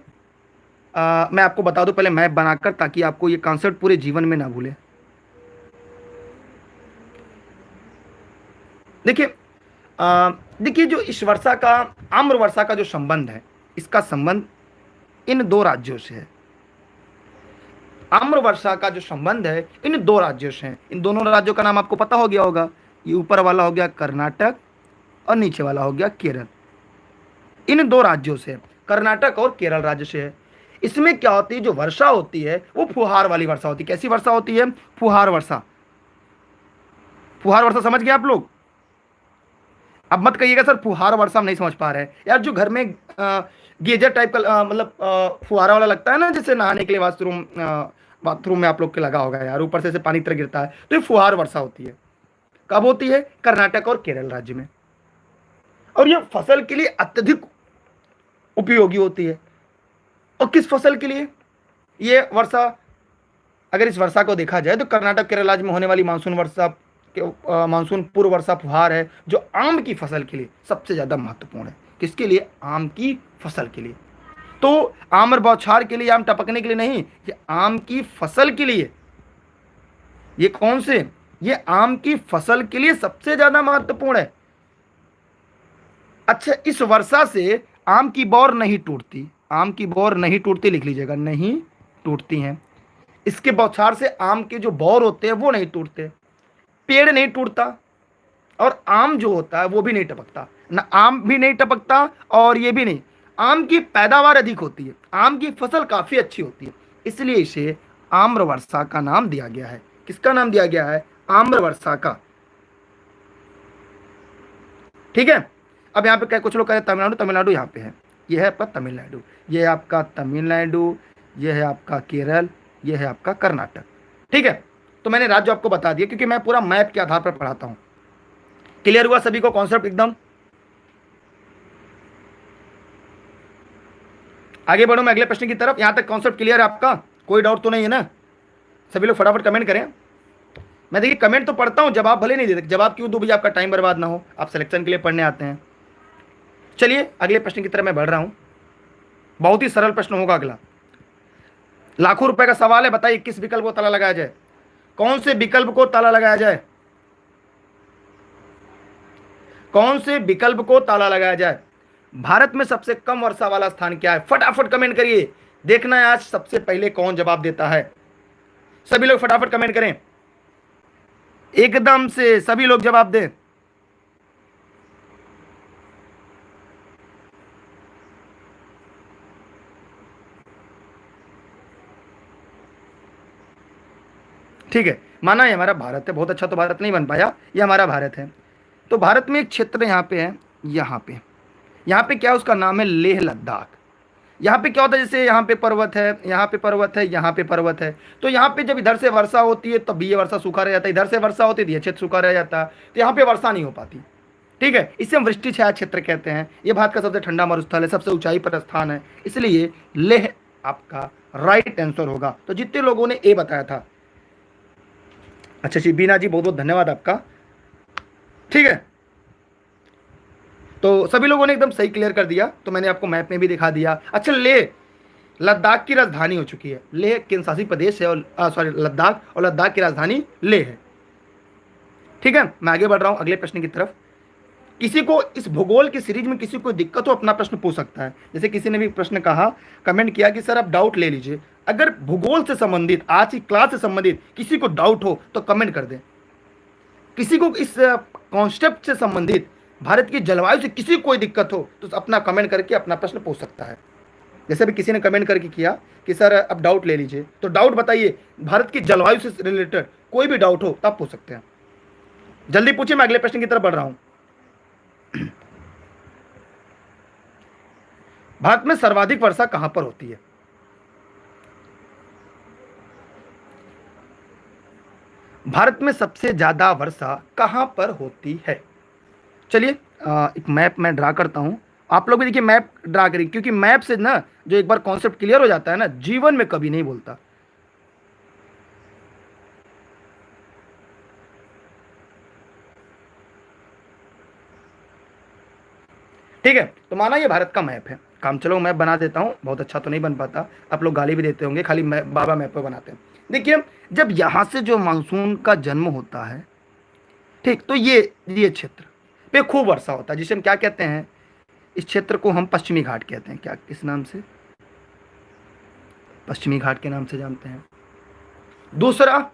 Speaker 1: मैं आपको बता दूं पहले मैप बनाकर, ताकि आपको ये कॉन्सेप्ट पूरे जीवन में ना भूले। देखिए देखिए जो इस वर्षा का, आम्र वर्षा का जो संबंध है, इसका संबंध इन दो राज्यों से है। आम्र वर्षा का जो संबंध है इन दो राज्यों से है। इन दोनों राज्यों का नाम आपको पता हो गया होगा। ये ऊपर वाला हो गया कर्नाटक और नीचे वाला हो गया केरल। इन दो राज्यों से, कर्नाटक और केरल राज्य से है। इसमें क्या होती है? जो वर्षा होती है वो फुहार वाली वर्षा होती है। कैसी वर्षा होती है? फुहार वर्षा। फुहार वर्षा समझ गए आप लोग? अब मत कहिएगा सर फुहार वर्षा हम नहीं समझ पा रहे हैं। यार जो घर में गीजर टाइप का मतलब फुहारा वाला लगता है ना, जैसे नहाने के लिए बाथरूम में आप लोग के लगा होगा यार, ऊपर से पानी तरह गिरता है, तो ये फुहार वर्षा होती है। कब होती है? कर्नाटक और केरल राज्य में। और ये फसल के लिए अत्यधिक उपयोगी होती है। और किस फसल के लिए ये वर्षा? अगर इस वर्षा को देखा जाए तो कर्नाटक केरल राज्य में होने वाली मानसून वर्षा, मानसून पूर्व वर्षा फुहार है, जो आम की फसल के लिए सबसे ज्यादा महत्वपूर्ण है। किसके लिए? आम की फसल के लिए। तो आम्र बौछार के लिए, आम टपकने के लिए नहीं, ये आम की फसल के लिए। ये कौन से? ये आम की फसल के लिए सबसे ज्यादा महत्वपूर्ण है। अच्छा, इस वर्षा से आम की बौर नहीं टूटती। आम की बौर नहीं टूटती, लिख लीजिएगा, नहीं टूटती हैं। इसके बौछार से आम के जो बौर होते हैं वो नहीं टूटते, पेड़ नहीं टूटता, और आम जो होता है वो भी नहीं टपकता। ना आम भी नहीं टपकता और ये भी नहीं। आम की पैदावार अधिक होती है, आम की फसल काफी अच्छी होती है, इसलिए इसे आम्र वर्षा का नाम दिया गया है। किसका नाम दिया गया है? आम्र वर्षा का। ठीक है, अब यहाँ पे कुछ लोग कह रहे हैं तमिलनाडु। तमिलनाडु यहाँ पे है, ये है आपका तमिलनाडु, ये है आपका तमिलनाडु, ये है आपका केरल, ये है आपका कर्नाटक। ठीक है, तो मैंने राज्य आपको बता दिया क्योंकि मैं पूरा मैप के आधार पर पढ़ाता हूं। क्लियर हुआ सभी को कॉन्सेप्ट एकदम? आगे बढ़ो मैं अगले प्रश्न की तरफ। यहां तक कॉन्सेप्ट क्लियर है आपका? कोई डाउट तो नहीं है ना? सभी लोग फटाफट कमेंट करें। मैं देखिए कमेंट तो पढ़ता हूं, जवाब भले नहीं देते। जवाब क्यों दूं भैया? आपका टाइम बर्बाद ना हो, आप सिलेक्शन के लिए पढ़ने आते हैं। चलिए अगले प्रश्न की तरफ मैं बढ़ रहा हूं। बहुत ही सरल प्रश्न होगा अगला। लाखों रुपए का सवाल है, बताइए किस विकल्प को ताला लगाया जाए? कौन से विकल्प को ताला लगाया जाए? कौन से विकल्प को ताला लगाया जाए? भारत में सबसे कम वर्षा वाला स्थान क्या है? फटाफट कमेंट करिए, देखना है आज सबसे पहले कौन जवाब देता है। सभी लोग फटाफट कमेंट करें, एकदम से सभी लोग जवाब दें। ठीक है, माना ये हमारा भारत है, बहुत अच्छा तो भारत नहीं बन पाया, ये हमारा भारत है। तो भारत में एक क्षेत्र यहाँ पे है, यहाँ पे क्या है, उसका नाम है लेह लद्दाख। यहाँ पे क्या होता है, जैसे यहाँ पे पर्वत है, यहाँ पे पर्वत है, यहाँ पे पर्वत है, तो यहाँ पे जब इधर से वर्षा होती है तब भी ये वर्षा सूखा रह जाता है, इधर से वर्षा होती है तो ये क्षेत्र सूखा रह जाता है, तो यहाँ पे वर्षा नहीं हो पाती। ठीक है, इसे हम वृष्टि छाया क्षेत्र कहते हैं। ये भारत का सबसे ठंडा मरुस्थल है, सबसे ऊंचाई पर स्थान है, इसलिए लेह आपका राइट आंसर होगा। तो जितने लोगों ने ए बताया था, अच्छा जी बीना जी बहुत बहुत धन्यवाद आपका। ठीक है, तो सभी लोगों ने एकदम सही क्लियर कर दिया, तो मैंने आपको मैप में भी दिखा दिया। अच्छा, लेह लद्दाख की राजधानी हो चुकी है, लेह केंद्र शासित प्रदेश है, और सॉरी लद्दाख, और लद्दाख की राजधानी लेह है। ठीक है, मैं आगे बढ़ रहा हूं अगले प्रश्न की तरफ। किसी को इस भूगोल की सीरीज में किसी को दिक्कत हो अपना प्रश्न पूछ सकता है। जैसे किसी ने भी प्रश्न कहा, कमेंट किया कि सर आप डाउट ले लीजिए। अगर भूगोल से संबंधित, आज की क्लास से संबंधित किसी को डाउट हो तो कमेंट कर दें। किसी को इस कॉन्सेप्ट से संबंधित, भारत की जलवायु से किसी को कोई दिक्कत हो तो अपना कमेंट करके अपना प्रश्न पूछ सकता है। जैसे भी किसी ने कमेंट करके किया कि सर अब डाउट ले लीजिए, तो डाउट बताइए, भारत की जलवायु से रिलेटेड कोई भी डाउट हो तब पूछ सकते हैं। जल्दी पूछिए, मैं अगले प्रश्न की तरफ बढ़ रहा हूं। भारत में सर्वाधिक वर्षा कहां पर होती है? भारत में सबसे ज्यादा वर्षा कहां पर होती है? चलिए एक मैप मैं ड्रा करता हूं, आप लोग भी देखिए मैप ड्रा करिए, क्योंकि मैप से ना जो एक बार कॉन्सेप्ट क्लियर हो जाता है ना, जीवन में कभी नहीं बोलता। ठीक है, तो माना ये भारत का मैप है, काम चलो मैप बना देता हूँ, बहुत अच्छा तो नहीं बन पाता, आप लोग गाली भी देते होंगे, खाली बाबा मैप पे बनाते हैं। देखिए, जब यहाँ से जो मानसून का जन्म होता है, ठीक, तो ये क्षेत्र पे खूब वर्षा होता है, जिसे हम क्या कहते हैं, इस क्षेत्र को हम पश्चिमी घाट कहते हैं। क्या, किस नाम से? पश्चिमी घाट के नाम से जानते हैं। दूसरा,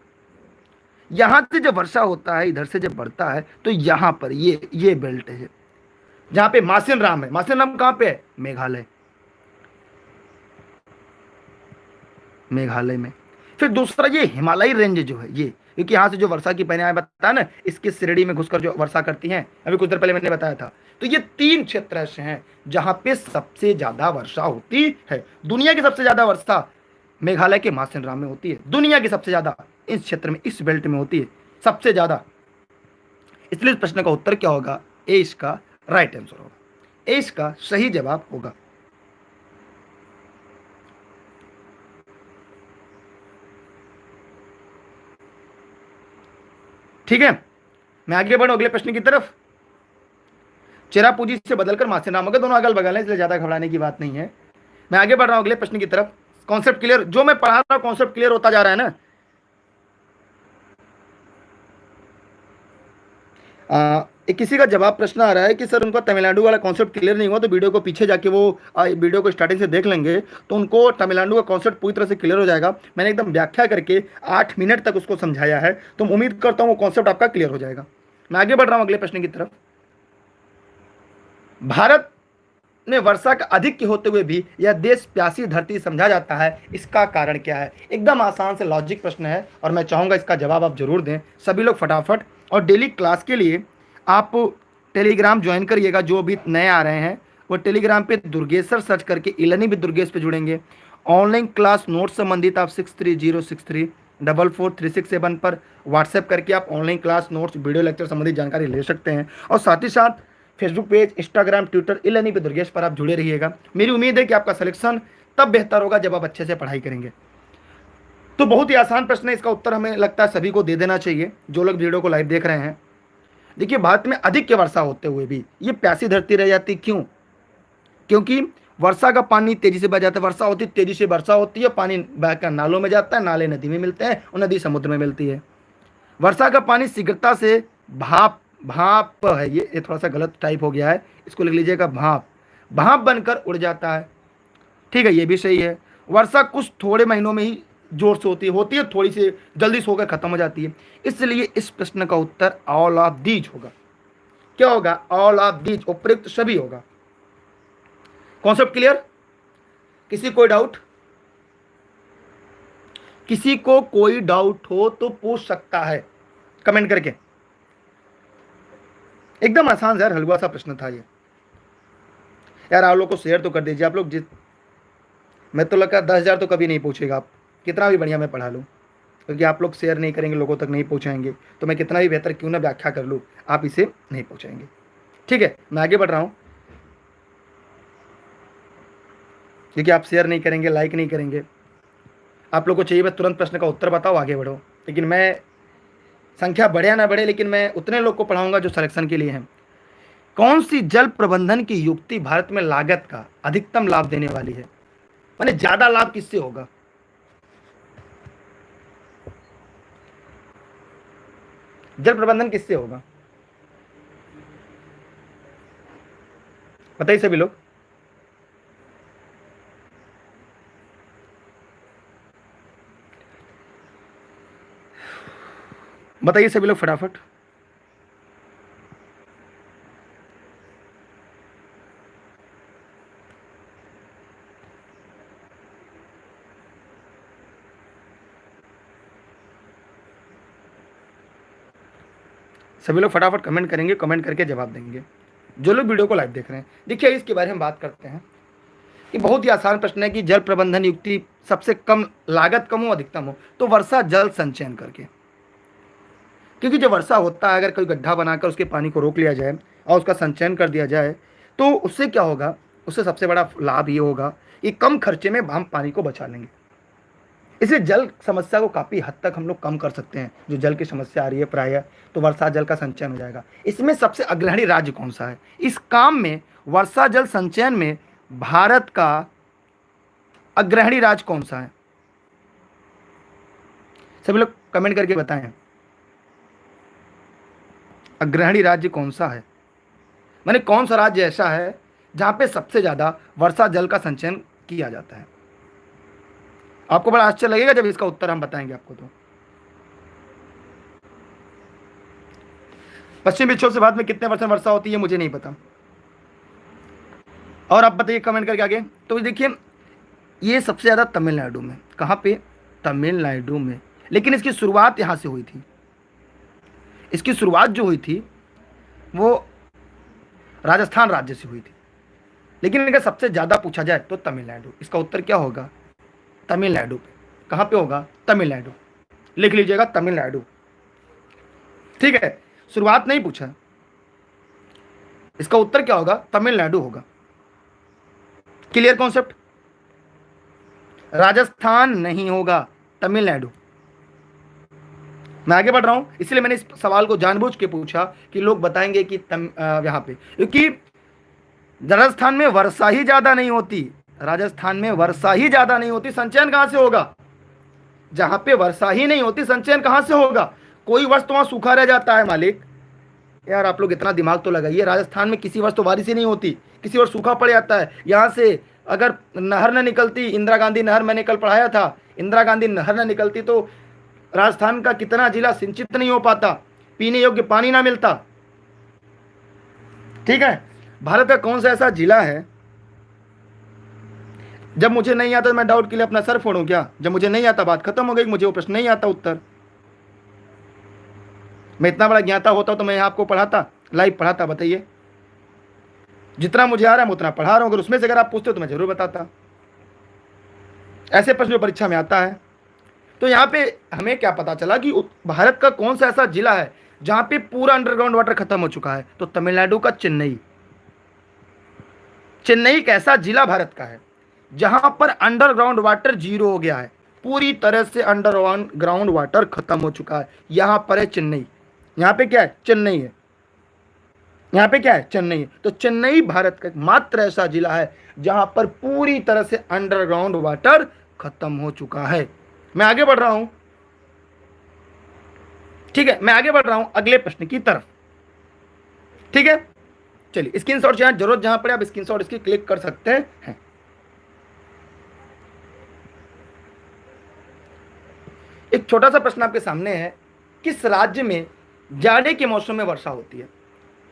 Speaker 1: यहां से जब वर्षा होता है, इधर से जब बढ़ता है, तो यहां पर ये बेल्ट है जहां पे मासिन राम है। मासिन राम कहां पे है? मेघालय, मेघालय में। फिर दूसरा, ये हिमालयी रेंज जो है, ये क्योंकि यहाँ से जो वर्षा की मैंने बताया ना, इसकी श्रेणी में घुसकर जो वर्षा करती हैं, अभी कुछ देर पहले मैंने बताया था। तो ये 3 क्षेत्र ऐसे हैं जहां पे सबसे ज्यादा वर्षा होती है। दुनिया की सबसे ज्यादा वर्षा मेघालय के मासिन राम में होती है, दुनिया की सबसे ज्यादा इस क्षेत्र में, इस बेल्ट में होती है सबसे ज्यादा। इसलिए इस प्रश्न का उत्तर क्या होगा? ए इसका राइट आंसर होगा, ए इसका सही जवाब होगा। ठीक है, मैं आगे बढ़ूं अगले प्रश्न की तरफ। चेरापूंजी से बदलकर मासिन राम हो गए, दोनों अगल बगल है, इसलिए ज्यादा घबराने की बात नहीं है। मैं आगे बढ़ रहा हूं अगले प्रश्न की तरफ। कॉन्सेप्ट क्लियर, जो मैं पढ़ा रहा हूं कॉन्सेप्ट क्लियर होता जा रहा है ना। एक किसी का जवाब प्रश्न आ रहा है कि सर उनका तमिलनाडु वाला कॉन्सेप्ट क्लियर नहीं हुआ, तो वीडियो को पीछे जाके वो वीडियो को स्टार्टिंग से देख लेंगे तो उनको तमिलनाडु का कॉन्सेप्ट पूरी तरह से क्लियर हो जाएगा। मैंने एकदम व्याख्या करके 8 मिनट तक उसको समझाया है, तो उम्मीद करता हूँ वो कॉन्सेप्ट आपका क्लियर हो जाएगा। मैं आगे बढ़ रहा हूँ अगले प्रश्न की तरफ। भारत में वर्षा का अधिक होते हुए भी यह देश प्यासी धरती समझा जाता है, इसका कारण क्या है? एकदम आसान से लॉजिक प्रश्न है, और मैं चाहूँगा इसका जवाब आप जरूर दें सभी लोग फटाफट। और डेली क्लास के लिए आप टेलीग्राम ज्वाइन करिएगा, जो भी नए आ रहे हैं वो टेलीग्राम पे दुर्गेश्वर सर्च करके इलर्निंग विद दुर्गेश पे जुड़ेंगे। ऑनलाइन क्लास नोट्स संबंधित आप 6306344367 पर व्हाट्सएप करके आप online class notes, video lecture संबंधित जानकारी ले सकते हैं। और साथ ही साथ Facebook page, Instagram, Twitter elearning with Durgesh पर आप जुड़े रहिएगा। मेरी उम्मीद है कि आपका सिलेक्शन तब बेहतर होगा जब आप अच्छे से पढ़ाई करेंगे। तो बहुत ही आसान प्रश्न है, इसका उत्तर हमें लगता है सभी को दे देना चाहिए जो लोग वीडियो को लाइव देख रहे हैं। देखिए, भारत में अधिक वर्षा होते हुए भी ये प्यासी धरती रह जाती, क्यों? क्योंकि वर्षा का पानी तेजी से बह जाता है, वर्षा होती तेजी से वर्षा होती है, पानी बहकर नालों में जाता है, नाले नदी में मिलते हैं और नदी समुद्र में मिलती है। वर्षा का पानी शीघ्रता से भाप भाप है, ये थोड़ा सा गलत टाइप हो गया है, इसको लिख लीजिएगा भाप। भाप बनकर उड़ जाता है। ठीक है, ये भी सही है। वर्षा कुछ थोड़े महीनों में ही जोर से होती है थोड़ी सी जल्दी से होकर खत्म हो जाती है। इसलिए इस प्रश्न का उत्तर ऑल ऑफ दीज होगा। क्या होगा? ऑल ऑफ दीज, उपयुक्त सभी होगा। Concept clear? किसी कोई डाउट? किसी को कोई डाउट हो तो पूछ सकता है कमेंट करके। एकदम आसान सा यार, हलवा सा प्रश्न था ये। यार आप लोग को शेयर तो कर दीजिए। आप लोग मैं तो लगा 10,000 तो कभी नहीं पूछेगा आप, कितना भी बढ़िया मैं पढ़ा लूँ, क्योंकि आप लोग शेयर नहीं करेंगे, लोगों तक नहीं पहुँचाएंगे, तो मैं कितना भी बेहतर क्यों ना व्याख्या कर लूँ, आप इसे नहीं पहुँचाएंगे। ठीक है, मैं आगे बढ़ रहा हूँ, क्योंकि आप शेयर नहीं करेंगे, लाइक नहीं करेंगे। आप लोग को चाहिए बस तुरंत प्रश्न का उत्तर बताओ, आगे बढ़ो। लेकिन मैं संख्या बढ़े या ना बढ़े, लेकिन मैं उतने लोग को पढ़ाऊंगा जो सिलेक्शन के लिए हैं। कौन सी जल प्रबंधन की युक्ति भारत में लागत का अधिकतम लाभ देने वाली है? माने ज्यादा लाभ किससे होगा? जल प्रबंधन किससे होगा? बताइए सभी लोग। बताइए सभी लोग फटाफट। सभी लोग फटाफट कमेंट करेंगे, कमेंट करके जवाब देंगे जो लोग वीडियो को लाइव देख रहे हैं। देखिए इसके बारे में बात करते हैं। ये बहुत ही आसान प्रश्न है कि जल प्रबंधन युक्ति सबसे कम लागत कम हो अधिकतम हो, तो वर्षा जल संचयन करके। क्योंकि जब वर्षा होता है, अगर कोई गड्ढा बनाकर उसके पानी को रोक लिया जाए और उसका संचयन कर दिया जाए, तो उससे क्या होगा? उससे सबसे बड़ा लाभ ये होगा कि कम खर्चे में हम पानी को बचा लेंगे। इससे जल समस्या को काफ़ी हद तक हम लोग कम कर सकते हैं। जो जल की समस्या आ रही है प्रायः, तो वर्षा जल का संचयन हो जाएगा। इसमें सबसे अग्रणी राज्य कौन सा है? इस काम में, वर्षा जल संचयन में भारत का अग्रणी राज्य कौन सा है? सभी लोग कमेंट करके बताएं, अग्रणी राज्य कौन सा है? माने कौन सा राज्य ऐसा है जहां पे सबसे ज्यादा वर्षा जल का संचयन किया जाता है? आपको बड़ा आश्चर्य लगेगा जब इसका उत्तर हम बताएंगे आपको। तो पश्चिम विक्षोभ से भारत में कितने % वर्षा होती है मुझे नहीं पता, और आप बताइए कमेंट करके आगे। तो देखिए ये सबसे ज़्यादा तमिलनाडु में। कहाँ पे? तमिलनाडु में। लेकिन इसकी शुरुआत यहाँ से हुई थी। इसकी शुरुआत जो हुई थी वो राजस्थान राज्य से हुई थी। लेकिन अगर सबसे ज़्यादा पूछा जाए तो तमिलनाडु। इसका उत्तर क्या होगा? तमिलनाडु पे। कहाँ पे होगा? तमिलनाडु। लिख लीजिएगा तमिलनाडु। ठीक है, शुरुआत नहीं पूछा, इसका उत्तर क्या होगा? तमिलनाडु होगा। Clear concept? राजस्थान नहीं होगा, तमिलनाडु। मैं आगे बढ़ रहा हूं, इसलिए मैंने इस सवाल को जानबूझ के पूछा कि लोग बताएंगे कि यहां पे, क्योंकि राजस्थान में वर्षा ही ज्यादा नहीं होती। राजस्थान में वर्षा ही ज्यादा नहीं होती, संचयन कहां से होगा? जहां पे वर्षा ही नहीं होती, संचयन कहां से होगा? कोई वर्ष तो वहां सूखा रह जाता है मालिक। यार आप लोग इतना दिमाग तो लगाइए। राजस्थान में किसी वर्ष तो बारिश ही नहीं होती, किसी वर्ष सूखा पड़ जाता है। यहाँ से अगर नहर न निकलती, इंदिरा गांधी नहर मैंने कल पढ़ाया था, इंदिरा गांधी नहर न निकलती तो राजस्थान का कितना जिला सिंचित नहीं हो पाता, पीने योग्य पानी ना मिलता। ठीक है, भारत का कौन सा ऐसा जिला है, जब मुझे नहीं आता मैं डाउट के लिए अपना सर फोड़ूं क्या? जब मुझे नहीं आता बात खत्म हो गई, मुझे वो प्रश्न नहीं आता उत्तर। मैं इतना बड़ा ज्ञाता होता तो मैं आपको पढ़ाता, लाइव पढ़ाता। बताइए, जितना मुझे आ रहा है मैं उतना पढ़ा रहा हूं। अगर उसमें से अगर आप पूछते हो तो मैं जरूर बताता। ऐसे प्रश्न जो परीक्षा में आता है। तो यहाँ पे हमें क्या पता चला कि भारत का कौन सा ऐसा जिला है जहां पे पूरा अंडरग्राउंड वाटर खत्म हो चुका है? तो तमिलनाडु का चेन्नई। चेन्नई एक ऐसा जिला भारत का है जहां पर अंडरग्राउंड वाटर जीरो हो गया है, पूरी तरह से अंडरग्राउंड वाटर खत्म हो चुका है। यहां पर है चेन्नई। यहाँ पे क्या है? चेन्नई है। यहाँ पे क्या है? चेन्नई है। तो चेन्नई भारत का मात्र ऐसा जिला है जहां पर पूरी तरह से अंडरग्राउंड वाटर खत्म हो चुका है। मैं आगे बढ़ रहा हूं। ठीक है, मैं आगे बढ़ रहा हूं अगले प्रश्न की तरफ। ठीक है, चलिए स्क्रीनशॉट जहां जरूरत जहां पड़े आप स्क्रीनशॉट इसकी क्लिक कर सकते हैं। एक छोटा सा प्रश्न आपके सामने है, किस राज्य में जाड़े के मौसम में वर्षा होती है?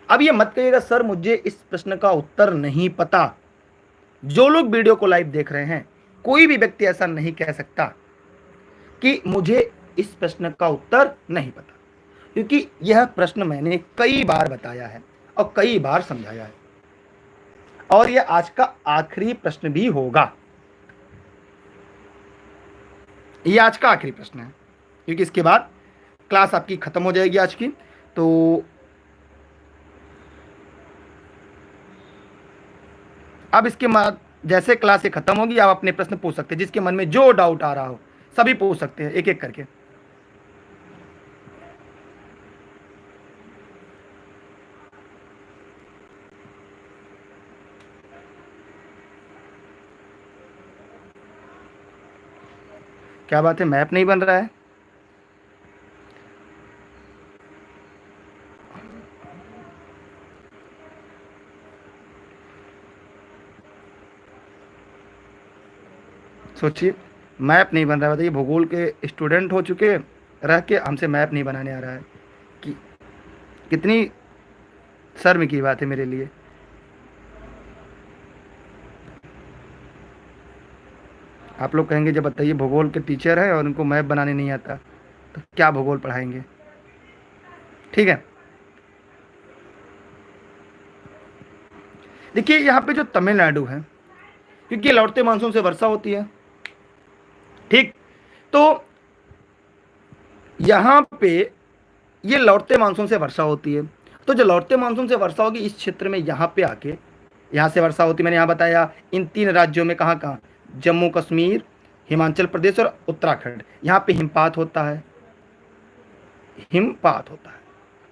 Speaker 1: अब ये मत कहिएगा सर मुझे इस प्रश्न का उत्तर नहीं पता। जो लोग वीडियो को लाइव देख रहे हैं, कोई भी व्यक्ति ऐसा नहीं कह सकता कि मुझे इस प्रश्न का उत्तर नहीं पता, क्योंकि यह प्रश्न मैंने कई बार बताया है और कई बार समझाया है, और यह आज का आखिरी प्रश्न भी होगा। यह आज का आखिरी प्रश्न है, क्योंकि इसके बाद क्लास आपकी खत्म हो जाएगी आज की। तो अब इसके बाद जैसे क्लास ये खत्म होगी आप अपने प्रश्न पूछ सकते हैं, जिसके मन में जो डाउट आ रहा हो सभी पूछ सकते हैं एक एक करके। क्या बात है, मैप नहीं बन रहा है? सोचिए, मैप नहीं बन रहा है, बताइए। भूगोल के स्टूडेंट हो चुके रह के हमसे मैप नहीं बनाने आ रहा है, कि कितनी शर्म की बात है मेरे लिए। आप लोग कहेंगे जब बताइए भूगोल के टीचर हैं और उनको मैप बनाने नहीं आता तो क्या भूगोल पढ़ाएंगे? ठीक है, देखिए यहाँ पे जो तमिलनाडु है, क्योंकि लौटते मानसून से वर्षा होती है, ठीक, तो यहाँ पे ये लौटते मानसून से वर्षा होती है। तो जो लौटते मानसून से वर्षा होगी इस क्षेत्र में, यहाँ पे आके यहाँ से वर्षा होती है। मैंने यहाँ बताया इन 3 राज्यों में, कहाँ कहाँ, जम्मू कश्मीर, हिमाचल प्रदेश और उत्तराखंड, यहाँ पे हिमपात होता है, हिमपात होता है।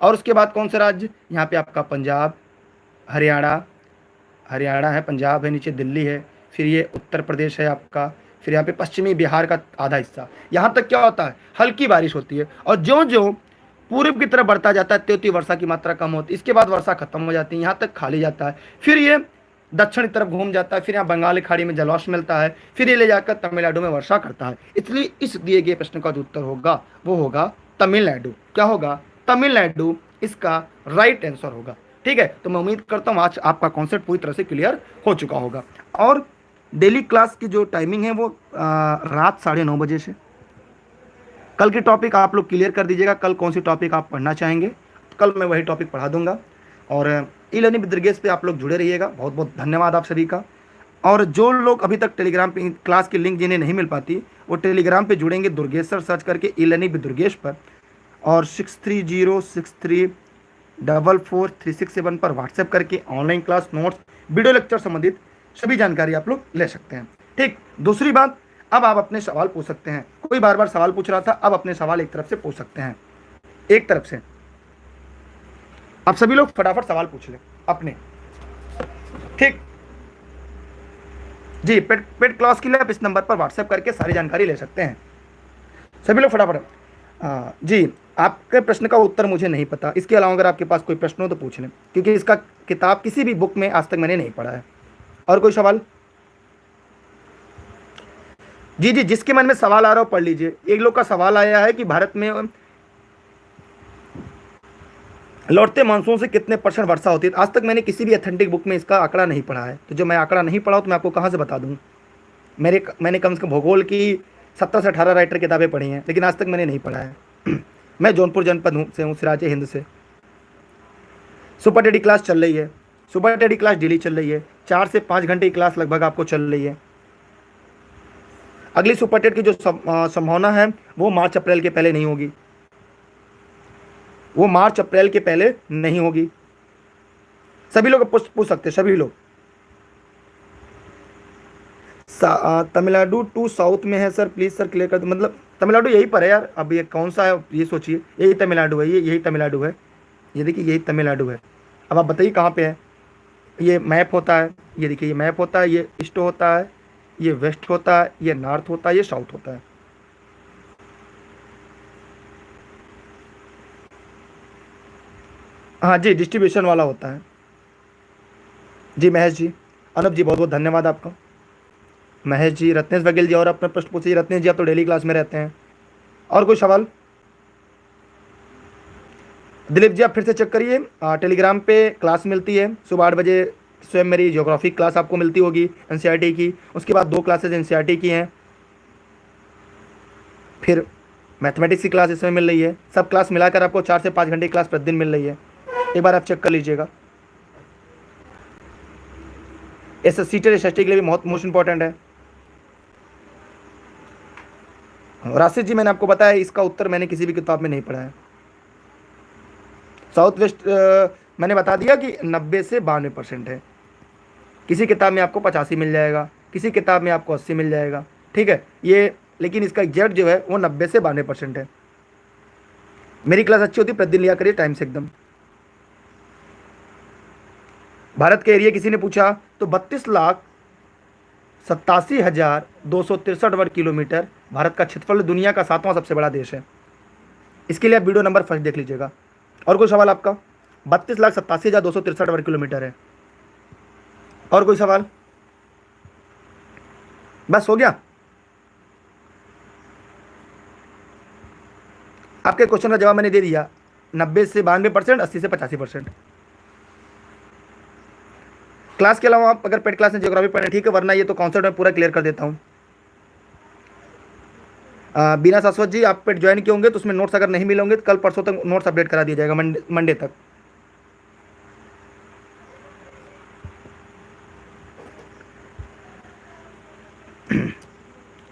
Speaker 1: और उसके बाद कौन से राज्य, यहाँ पे आपका पंजाब, हरियाणा, हरियाणा है, पंजाब है, नीचे दिल्ली है, फिर ये उत्तर प्रदेश है आपका, फिर यहाँ पे पश्चिमी बिहार का आधा हिस्सा। यहाँ तक क्या होता है, हल्की बारिश होती है, और जो जो पूर्व की तरफ बढ़ता जाता है त्यों त्यों वर्षा की मात्रा कम होती है। इसके बाद वर्षा खत्म हो जाती है, यहाँ तक खाली जाता है, फिर ये दक्षिण की तरफ घूम जाता है, फिर यहाँ बंगाल की खाड़ी में जलवाष्प मिलता है, फिर ये ले जाकर तमिलनाडु में वर्षा करता है। इसलिए इस दिए गए प्रश्न का जो उत्तर होगा वो होगा तमिलनाडु। क्या होगा? तमिलनाडु इसका राइट आंसर होगा। ठीक है, तो मैं उम्मीद करता हूँ आज आपका कॉन्सेप्ट पूरी तरह से क्लियर हो चुका होगा। और डेली क्लास की जो टाइमिंग है वो रात 9:30 बजे से। कल की टॉपिक आप लोग क्लियर कर दीजिएगा, कल कौन सी टॉपिक आप पढ़ना चाहेंगे, कल मैं वही टॉपिक पढ़ा दूंगा। और ई लर्निंग विद दुर्गेश पे आप लोग जुड़े रहिएगा। बहुत बहुत धन्यवाद आप सभी का। और जो लोग अभी तक टेलीग्राम पे क्लास की लिंक जिन्हें नहीं मिल पाती, वो टेलीग्राम पे जुड़ेंगे दुर्गेश सर सर्च करके ई लर्निंग विद दुर्गेश पर, और 6306344367 पर व्हाट्सएप करके online class notes, video lecture संबंधित सभी जानकारी आप लोग ले सकते हैं। ठीक, दूसरी बात, अब आप अपने सवाल पूछ सकते हैं। कोई बार बार सवाल पूछ रहा था, अब अपने सवाल एक तरफ से पूछ सकते हैं, एक तरफ से। आप सभी लोग फटाफट सवाल पूछ लें अपने। ठीक जी, पेड क्लास के लिए आप इस नंबर पर व्हाट्सएप करके सारी जानकारी ले सकते हैं। सभी लोग फटाफट। जी, आपके प्रश्न का उत्तर मुझे नहीं पता, इसके अलावा अगर आपके पास कोई प्रश्न हो तो पूछ लें, क्योंकि इसका किताब किसी भी बुक में आज तक मैंने नहीं पढ़ा है। और कोई सवाल? जी जी, जिसके मन में सवाल आ रहा हो पढ़ लीजिए। एक लोग का सवाल आया है कि भारत में लौटते मानसून से कितने % वर्षा होती है। आज तक मैंने किसी भी अथेंटिक बुक में इसका आंकड़ा नहीं पढ़ा है, तो जो मैं आंकड़ा नहीं पढ़ा हूँ तो मैं आपको कहाँ से बता दूँ। मैंने कम से कम भूगोल की 17 से 18 राइटर किताबें पढ़ी हैं, लेकिन आज तक मैंने नहीं पढ़ा है। मैं जौनपुर जनपद से हूँ, सिराज हिंद से। सुपर टेडी क्लास चल रही है, सुपर टेडी क्लास डेली चल रही है, 4 से 5 घंटे की क्लास लगभग आपको चल रही है। अगली सुपर टेट की जो संभावना है वो मार्च अप्रैल के पहले नहीं होगी, वो मार्च अप्रैल के पहले नहीं होगी। सभी लोग पूछ सकते हैं, सभी लोग। तमिलनाडु टू साउथ में है सर, प्लीज सर क्लियर कर दो। मतलब तमिलनाडु यही पर है यार, अब ये कौन सा है ये सोचिए। यही तमिलनाडु है, ये यही तमिलनाडु है, ये देखिए यही तमिलनाडु है। अब आप बताइए कहाँ पे है। ये मैप होता है, ये देखिए ये मैप होता है, ये ईस्ट होता है, ये वेस्ट होता है, ये नॉर्थ होता है, ये साउथ होता है। हाँ जी, डिस्ट्रीब्यूशन वाला होता है। जी महेश जी, अनुप जी बहुत बहुत धन्यवाद आपका। महेश जी, रत्नेश बघेल जी और अपना प्रश्न पूछिए। रत्नेश जी आप तो डेली क्लास में रहते हैं। और कोई सवाल? दिलीप जी आप फिर से चेक करिए, टेलीग्राम पे क्लास मिलती है सुबह 8 बजे। स्वयं मेरी ज्योग्राफी क्लास आपको मिलती होगी एनसीईआरटी की। उसके बाद 2 क्लासेज एनसीईआरटी की हैं। फिर मैथमेटिक्स की क्लास इसमें मिल रही है। सब क्लास मिलाकर आपको 4 से 5 घंटे की क्लास प्रतिदिन मिल रही है। एक बार आप चेक कर लीजिएगा। एसएससी टेस्ट एसएसटी के लिए भी बहुत मोस्ट इंपॉर्टेंट है। राशिद जी मैंने आपको बताया इसका उत्तर मैंने किसी भी किताब में नहीं पढ़ा है। साउथ वेस्ट मैंने बता दिया कि 90 से 92% है। किसी किताब में आपको 85 मिल जाएगा, किसी किताब में आपको 80 मिल जाएगा। ठीक है ये, लेकिन इसका एग्जैक्ट जो है वो 90 से 92% है। मेरी क्लास अच्छी होती प्रतिदिन लिया करिए टाइम से एकदम। भारत के एरिया किसी ने पूछा तो 32,87,263 वर्ग किलोमीटर भारत का क्षेत्रफल, दुनिया का 7वां सबसे बड़ा देश है। इसके लिए आप वीडियो नंबर फर्स्ट देख लीजिएगा। और कोई सवाल आपका? 32,87,263 वर्ग किलोमीटर है। और कोई सवाल? बस हो गया? आपके क्वेश्चन का जवाब मैंने दे दिया। 90 से 92%, 80 से 85%। क्लास के अलावा आप अगर पेड क्लास में ज्योग्राफी पढ़ें ठीक है, वरना ये तो कॉन्सेप्ट में पूरा क्लियर कर देता हूँ। बीना शाश्वत जी आप पेड ज्वाइन किए होंगे तो उसमें नोट्स अगर नहीं मिले होंगे तो कल परसों तक नोट्स अपडेट करा दिया जाएगा, मंडे तक।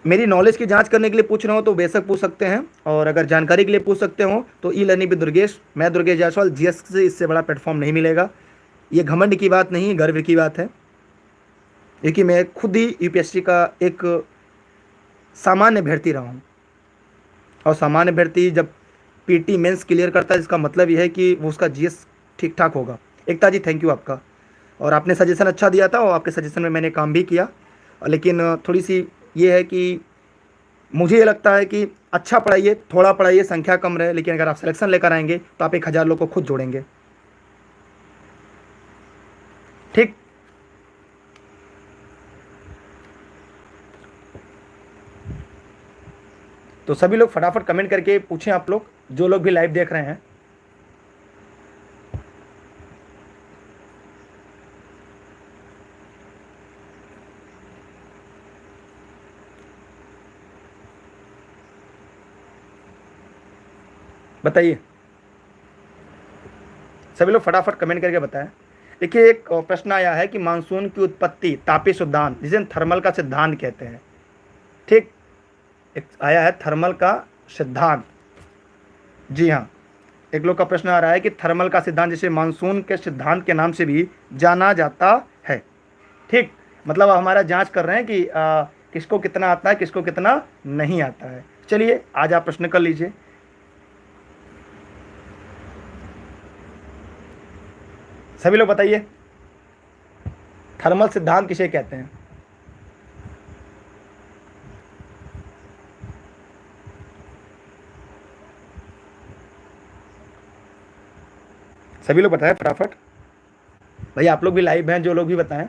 Speaker 1: मेरी नॉलेज की जांच करने के लिए पूछ रहे हो तो बेशक पूछ सकते हैं, और अगर जानकारी के लिए पूछ सकते हो तो ई लर्निंग विद दुर्गेश, मैं दुर्गेश जायसवाल, जीएस से इससे बड़ा प्लेटफॉर्म नहीं मिलेगा। ये घमंड की बात नहीं, गर्व की बात है, क्योंकि मैं खुद ही यूपीएससी का एक सामान्य अभ्यर्थी रहा हूँ। और सामान्य अभ्यर्थी जब पीटी मेंस क्लियर करता है इसका मतलब यह है कि वो उसका जीएस ठीक ठाक होगा। एकता जी थैंक यू आपका, और आपने सजेशन अच्छा दिया था और आपके सजेशन में मैंने काम भी किया। लेकिन थोड़ी सी ये है कि मुझे ये लगता है कि अच्छा पढ़ाइए, थोड़ा पढ़ाइए, संख्या कम रहे, लेकिन अगर आप सिलेक्शन लेकर आएंगे तो आप 1,000 लोग को खुद जोड़ेंगे। ठीक, तो सभी लोग फटाफट कमेंट करके पूछें, आप लोग जो लोग भी लाइव देख रहे हैं। बताइए, सभी लोग फटाफट कमेंट करके बताएं। देखिए एक प्रश्न आया है कि मानसून की उत्पत्ति तापीय सिद्धांत, जिसे थर्मल का सिद्धांत कहते हैं। ठीक, एक आया है थर्मल का सिद्धांत। जी हाँ, एक लोग का प्रश्न आ रहा है कि थर्मल का सिद्धांत, जिसे मानसून के सिद्धांत के नाम से भी जाना जाता है। ठीक, मतलब हमारा जांच कर रहे हैं कि किसको कितना आता है, किसको कितना नहीं आता है। चलिए आज आप प्रश्न कर लीजिए। सभी लोग बताइए थर्मल सिद्धांत किसे कहते हैं? सभी लोग बताएं फटाफट। भाई आप लोग भी लाइव हैं, जो लोग भी बताएं।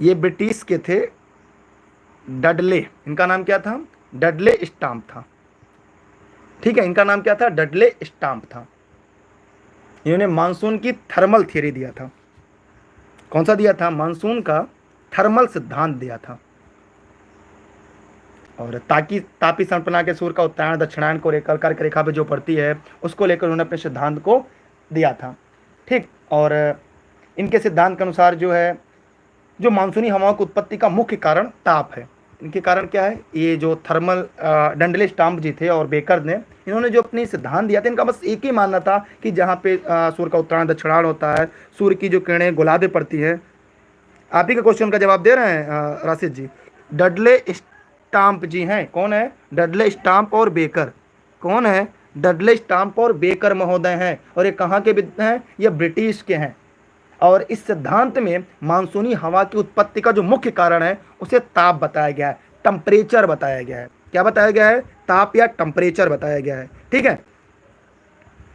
Speaker 1: ये ब्रिटिश के थे, डडले, इनका नाम क्या था? डडले स्टाम्प था। ठीक है, इनका नाम क्या था? डडले स्टाम्प था। इन्होंने मानसून की थर्मल थ्योरी दिया था। कौन सा दिया था? मानसून का थर्मल सिद्धांत दिया था। और तापी संपना के सूर्य का उत्तरायण दक्षिणायन को लेकर कर्क रेखा पे जो पड़ती है उसको लेकर उन्होंने अपने सिद्धांत को दिया था। ठीक, और इनके सिद्धांत के अनुसार जो है, जो मानसूनी हवाओं की उत्पत्ति का मुख्य कारण ताप है। इनके कारण क्या है? ये जो थर्मल डंडले स्टाम्प जी थे और बेकर ने, इन्होंने जो अपनी सिद्धांत दिया था, इनका बस एक ही मानना था कि जहाँ पे सूर्य का उत्तरायण दक्षिणायन होता है, सूर्य की जो किरणें गोलार्ध में पड़ती है। आप ही के क्वेश्चन का जवाब दे रहे हैं राशिद जी। डडले स्टाम्प जी हैं। कौन है? डडले स्टाम्प और बेकर। कौन है? डडले स्टाम्प और बेकर महोदय हैं। और ये कहाँ के विद्वान हैं? ये ब्रिटिश के हैं। और इस सिद्धांत में मानसूनी हवा की उत्पत्ति का जो मुख्य कारण है उसे ताप बताया गया है। टेम्परेचर बताया गया है। क्या बताया गया है? ताप या टेम्परेचर बताया गया है। ठीक है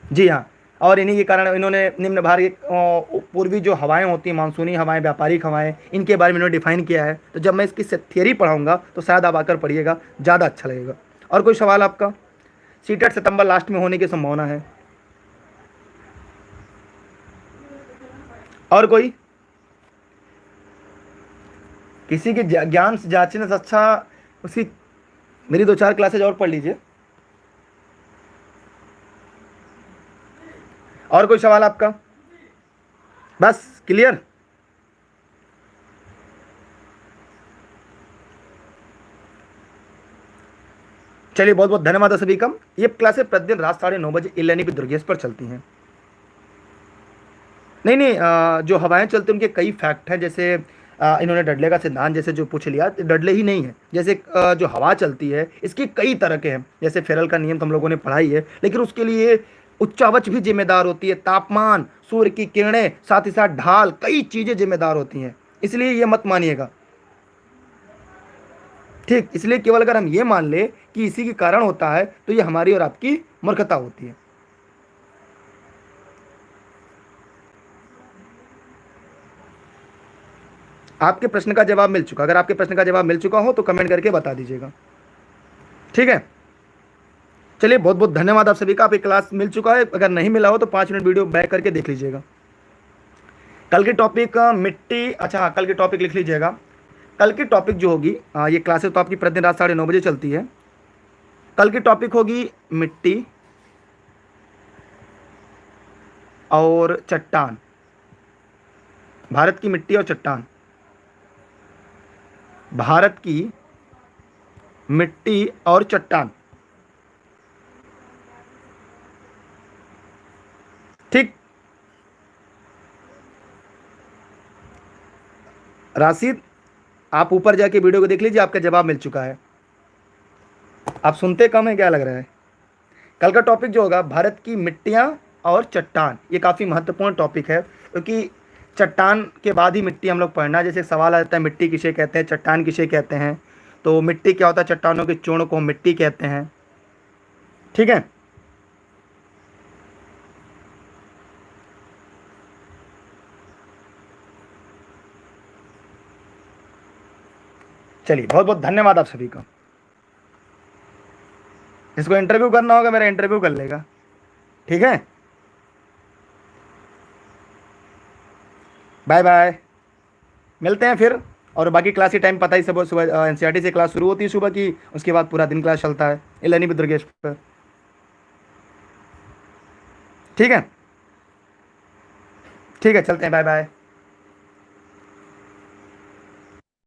Speaker 1: जी हाँ। और इन्हीं के कारण इन्होंने निम्न भारतीय पूर्वी जो हवाएं होती हैं, मानसूनी हवाएं, व्यापारिक हवाएं, इनके बारे में इन्होंने डिफाइन किया है। तो जब मैं इसकी थियरी पढ़ाऊंगा तो शायद आप आकर पढ़िएगा, ज़्यादा अच्छा लगेगा। और कोई सवाल आपका? सीटेट सितंबर लास्ट में होने की संभावना है। और कोई? किसी के ज्ञान से जांचने से अच्छा उसकी मेरी 2-4 क्लासेज और पढ़ लीजिए। और कोई सवाल आपका? बस क्लियर? चलिए, बहुत बहुत धन्यवाद आप सभी का। ये क्लासेस प्रतिदिन रात 9:30 बजे इलेनी पे दुर्गेश पर चलती हैं। नहीं नहीं, जो हवाएं चलती हैं उनके कई फैक्ट हैं। जैसे इन्होंने डडले का सिद्धांत जैसे जो पूछ लिया, डडले ही नहीं है। जैसे जो हवा चलती है इसके कई तरह के हैं। जैसे फेरल का नियम तो हम लोगों ने पढ़ा ही है, लेकिन उसके लिए उच्चावच भी जिम्मेदार होती है। तापमान, सूर्य की किरणें, साथ ही साथ ढाल, कई चीज़ें जिम्मेदार होती हैं। इसलिए ये मत मानिएगा, ठीक। इसलिए केवल अगर हम ये मान ले कि इसी के कारण होता है तो ये हमारी और आपकी मूर्खता होती है। आपके प्रश्न का जवाब मिल चुका? अगर आपके प्रश्न का जवाब मिल चुका हो तो कमेंट करके बता दीजिएगा, ठीक है। चलिए, बहुत बहुत धन्यवाद आप सभी का। आपकी क्लास मिल चुका है, अगर नहीं मिला हो तो 5 मिनट वीडियो बैक करके देख लीजिएगा। कल की टॉपिक मिट्टी, अच्छा हाँ, कल की टॉपिक लिख लीजिएगा। कल की टॉपिक जो होगी, ये क्लासेस तो आपकी प्रतिदिन रात 9:30 बजे चलती है। कल की टॉपिक होगी मिट्टी और चट्टान। भारत की मिट्टी और चट्टान, भारत की मिट्टी और चट्टान, ठीक। राशिद, आप ऊपर जाके वीडियो को देख लीजिए, आपका जवाब मिल चुका है। आप सुनते कम है क्या लग रहा है? कल का टॉपिक जो होगा भारत की मिट्टियाँ और चट्टान, ये काफ़ी महत्वपूर्ण टॉपिक है, क्योंकि चट्टान के बाद ही मिट्टी हम लोग पढ़ना। जैसे सवाल आ जाता है मिट्टी किसे कहते हैं, चट्टान किसे कहते हैं, तो मिट्टी क्या होता है? चट्टानों के चूर्ण को हम मिट्टी कहते हैं, ठीक है। चलिए, बहुत बहुत धन्यवाद आप सभी का। जिसको इंटरव्यू करना होगा मेरा इंटरव्यू कर लेगा, ठीक है। बाय बाय, मिलते हैं फिर। और बाकी क्लास की टाइम पता ही, सब सुबह एनसीईआरटी से क्लास शुरू होती है सुबह की, उसके बाद पूरा दिन क्लास चलता है इलानी दुर्गेश पर, ठीक है। ठीक है, चलते हैं, बाय बाय।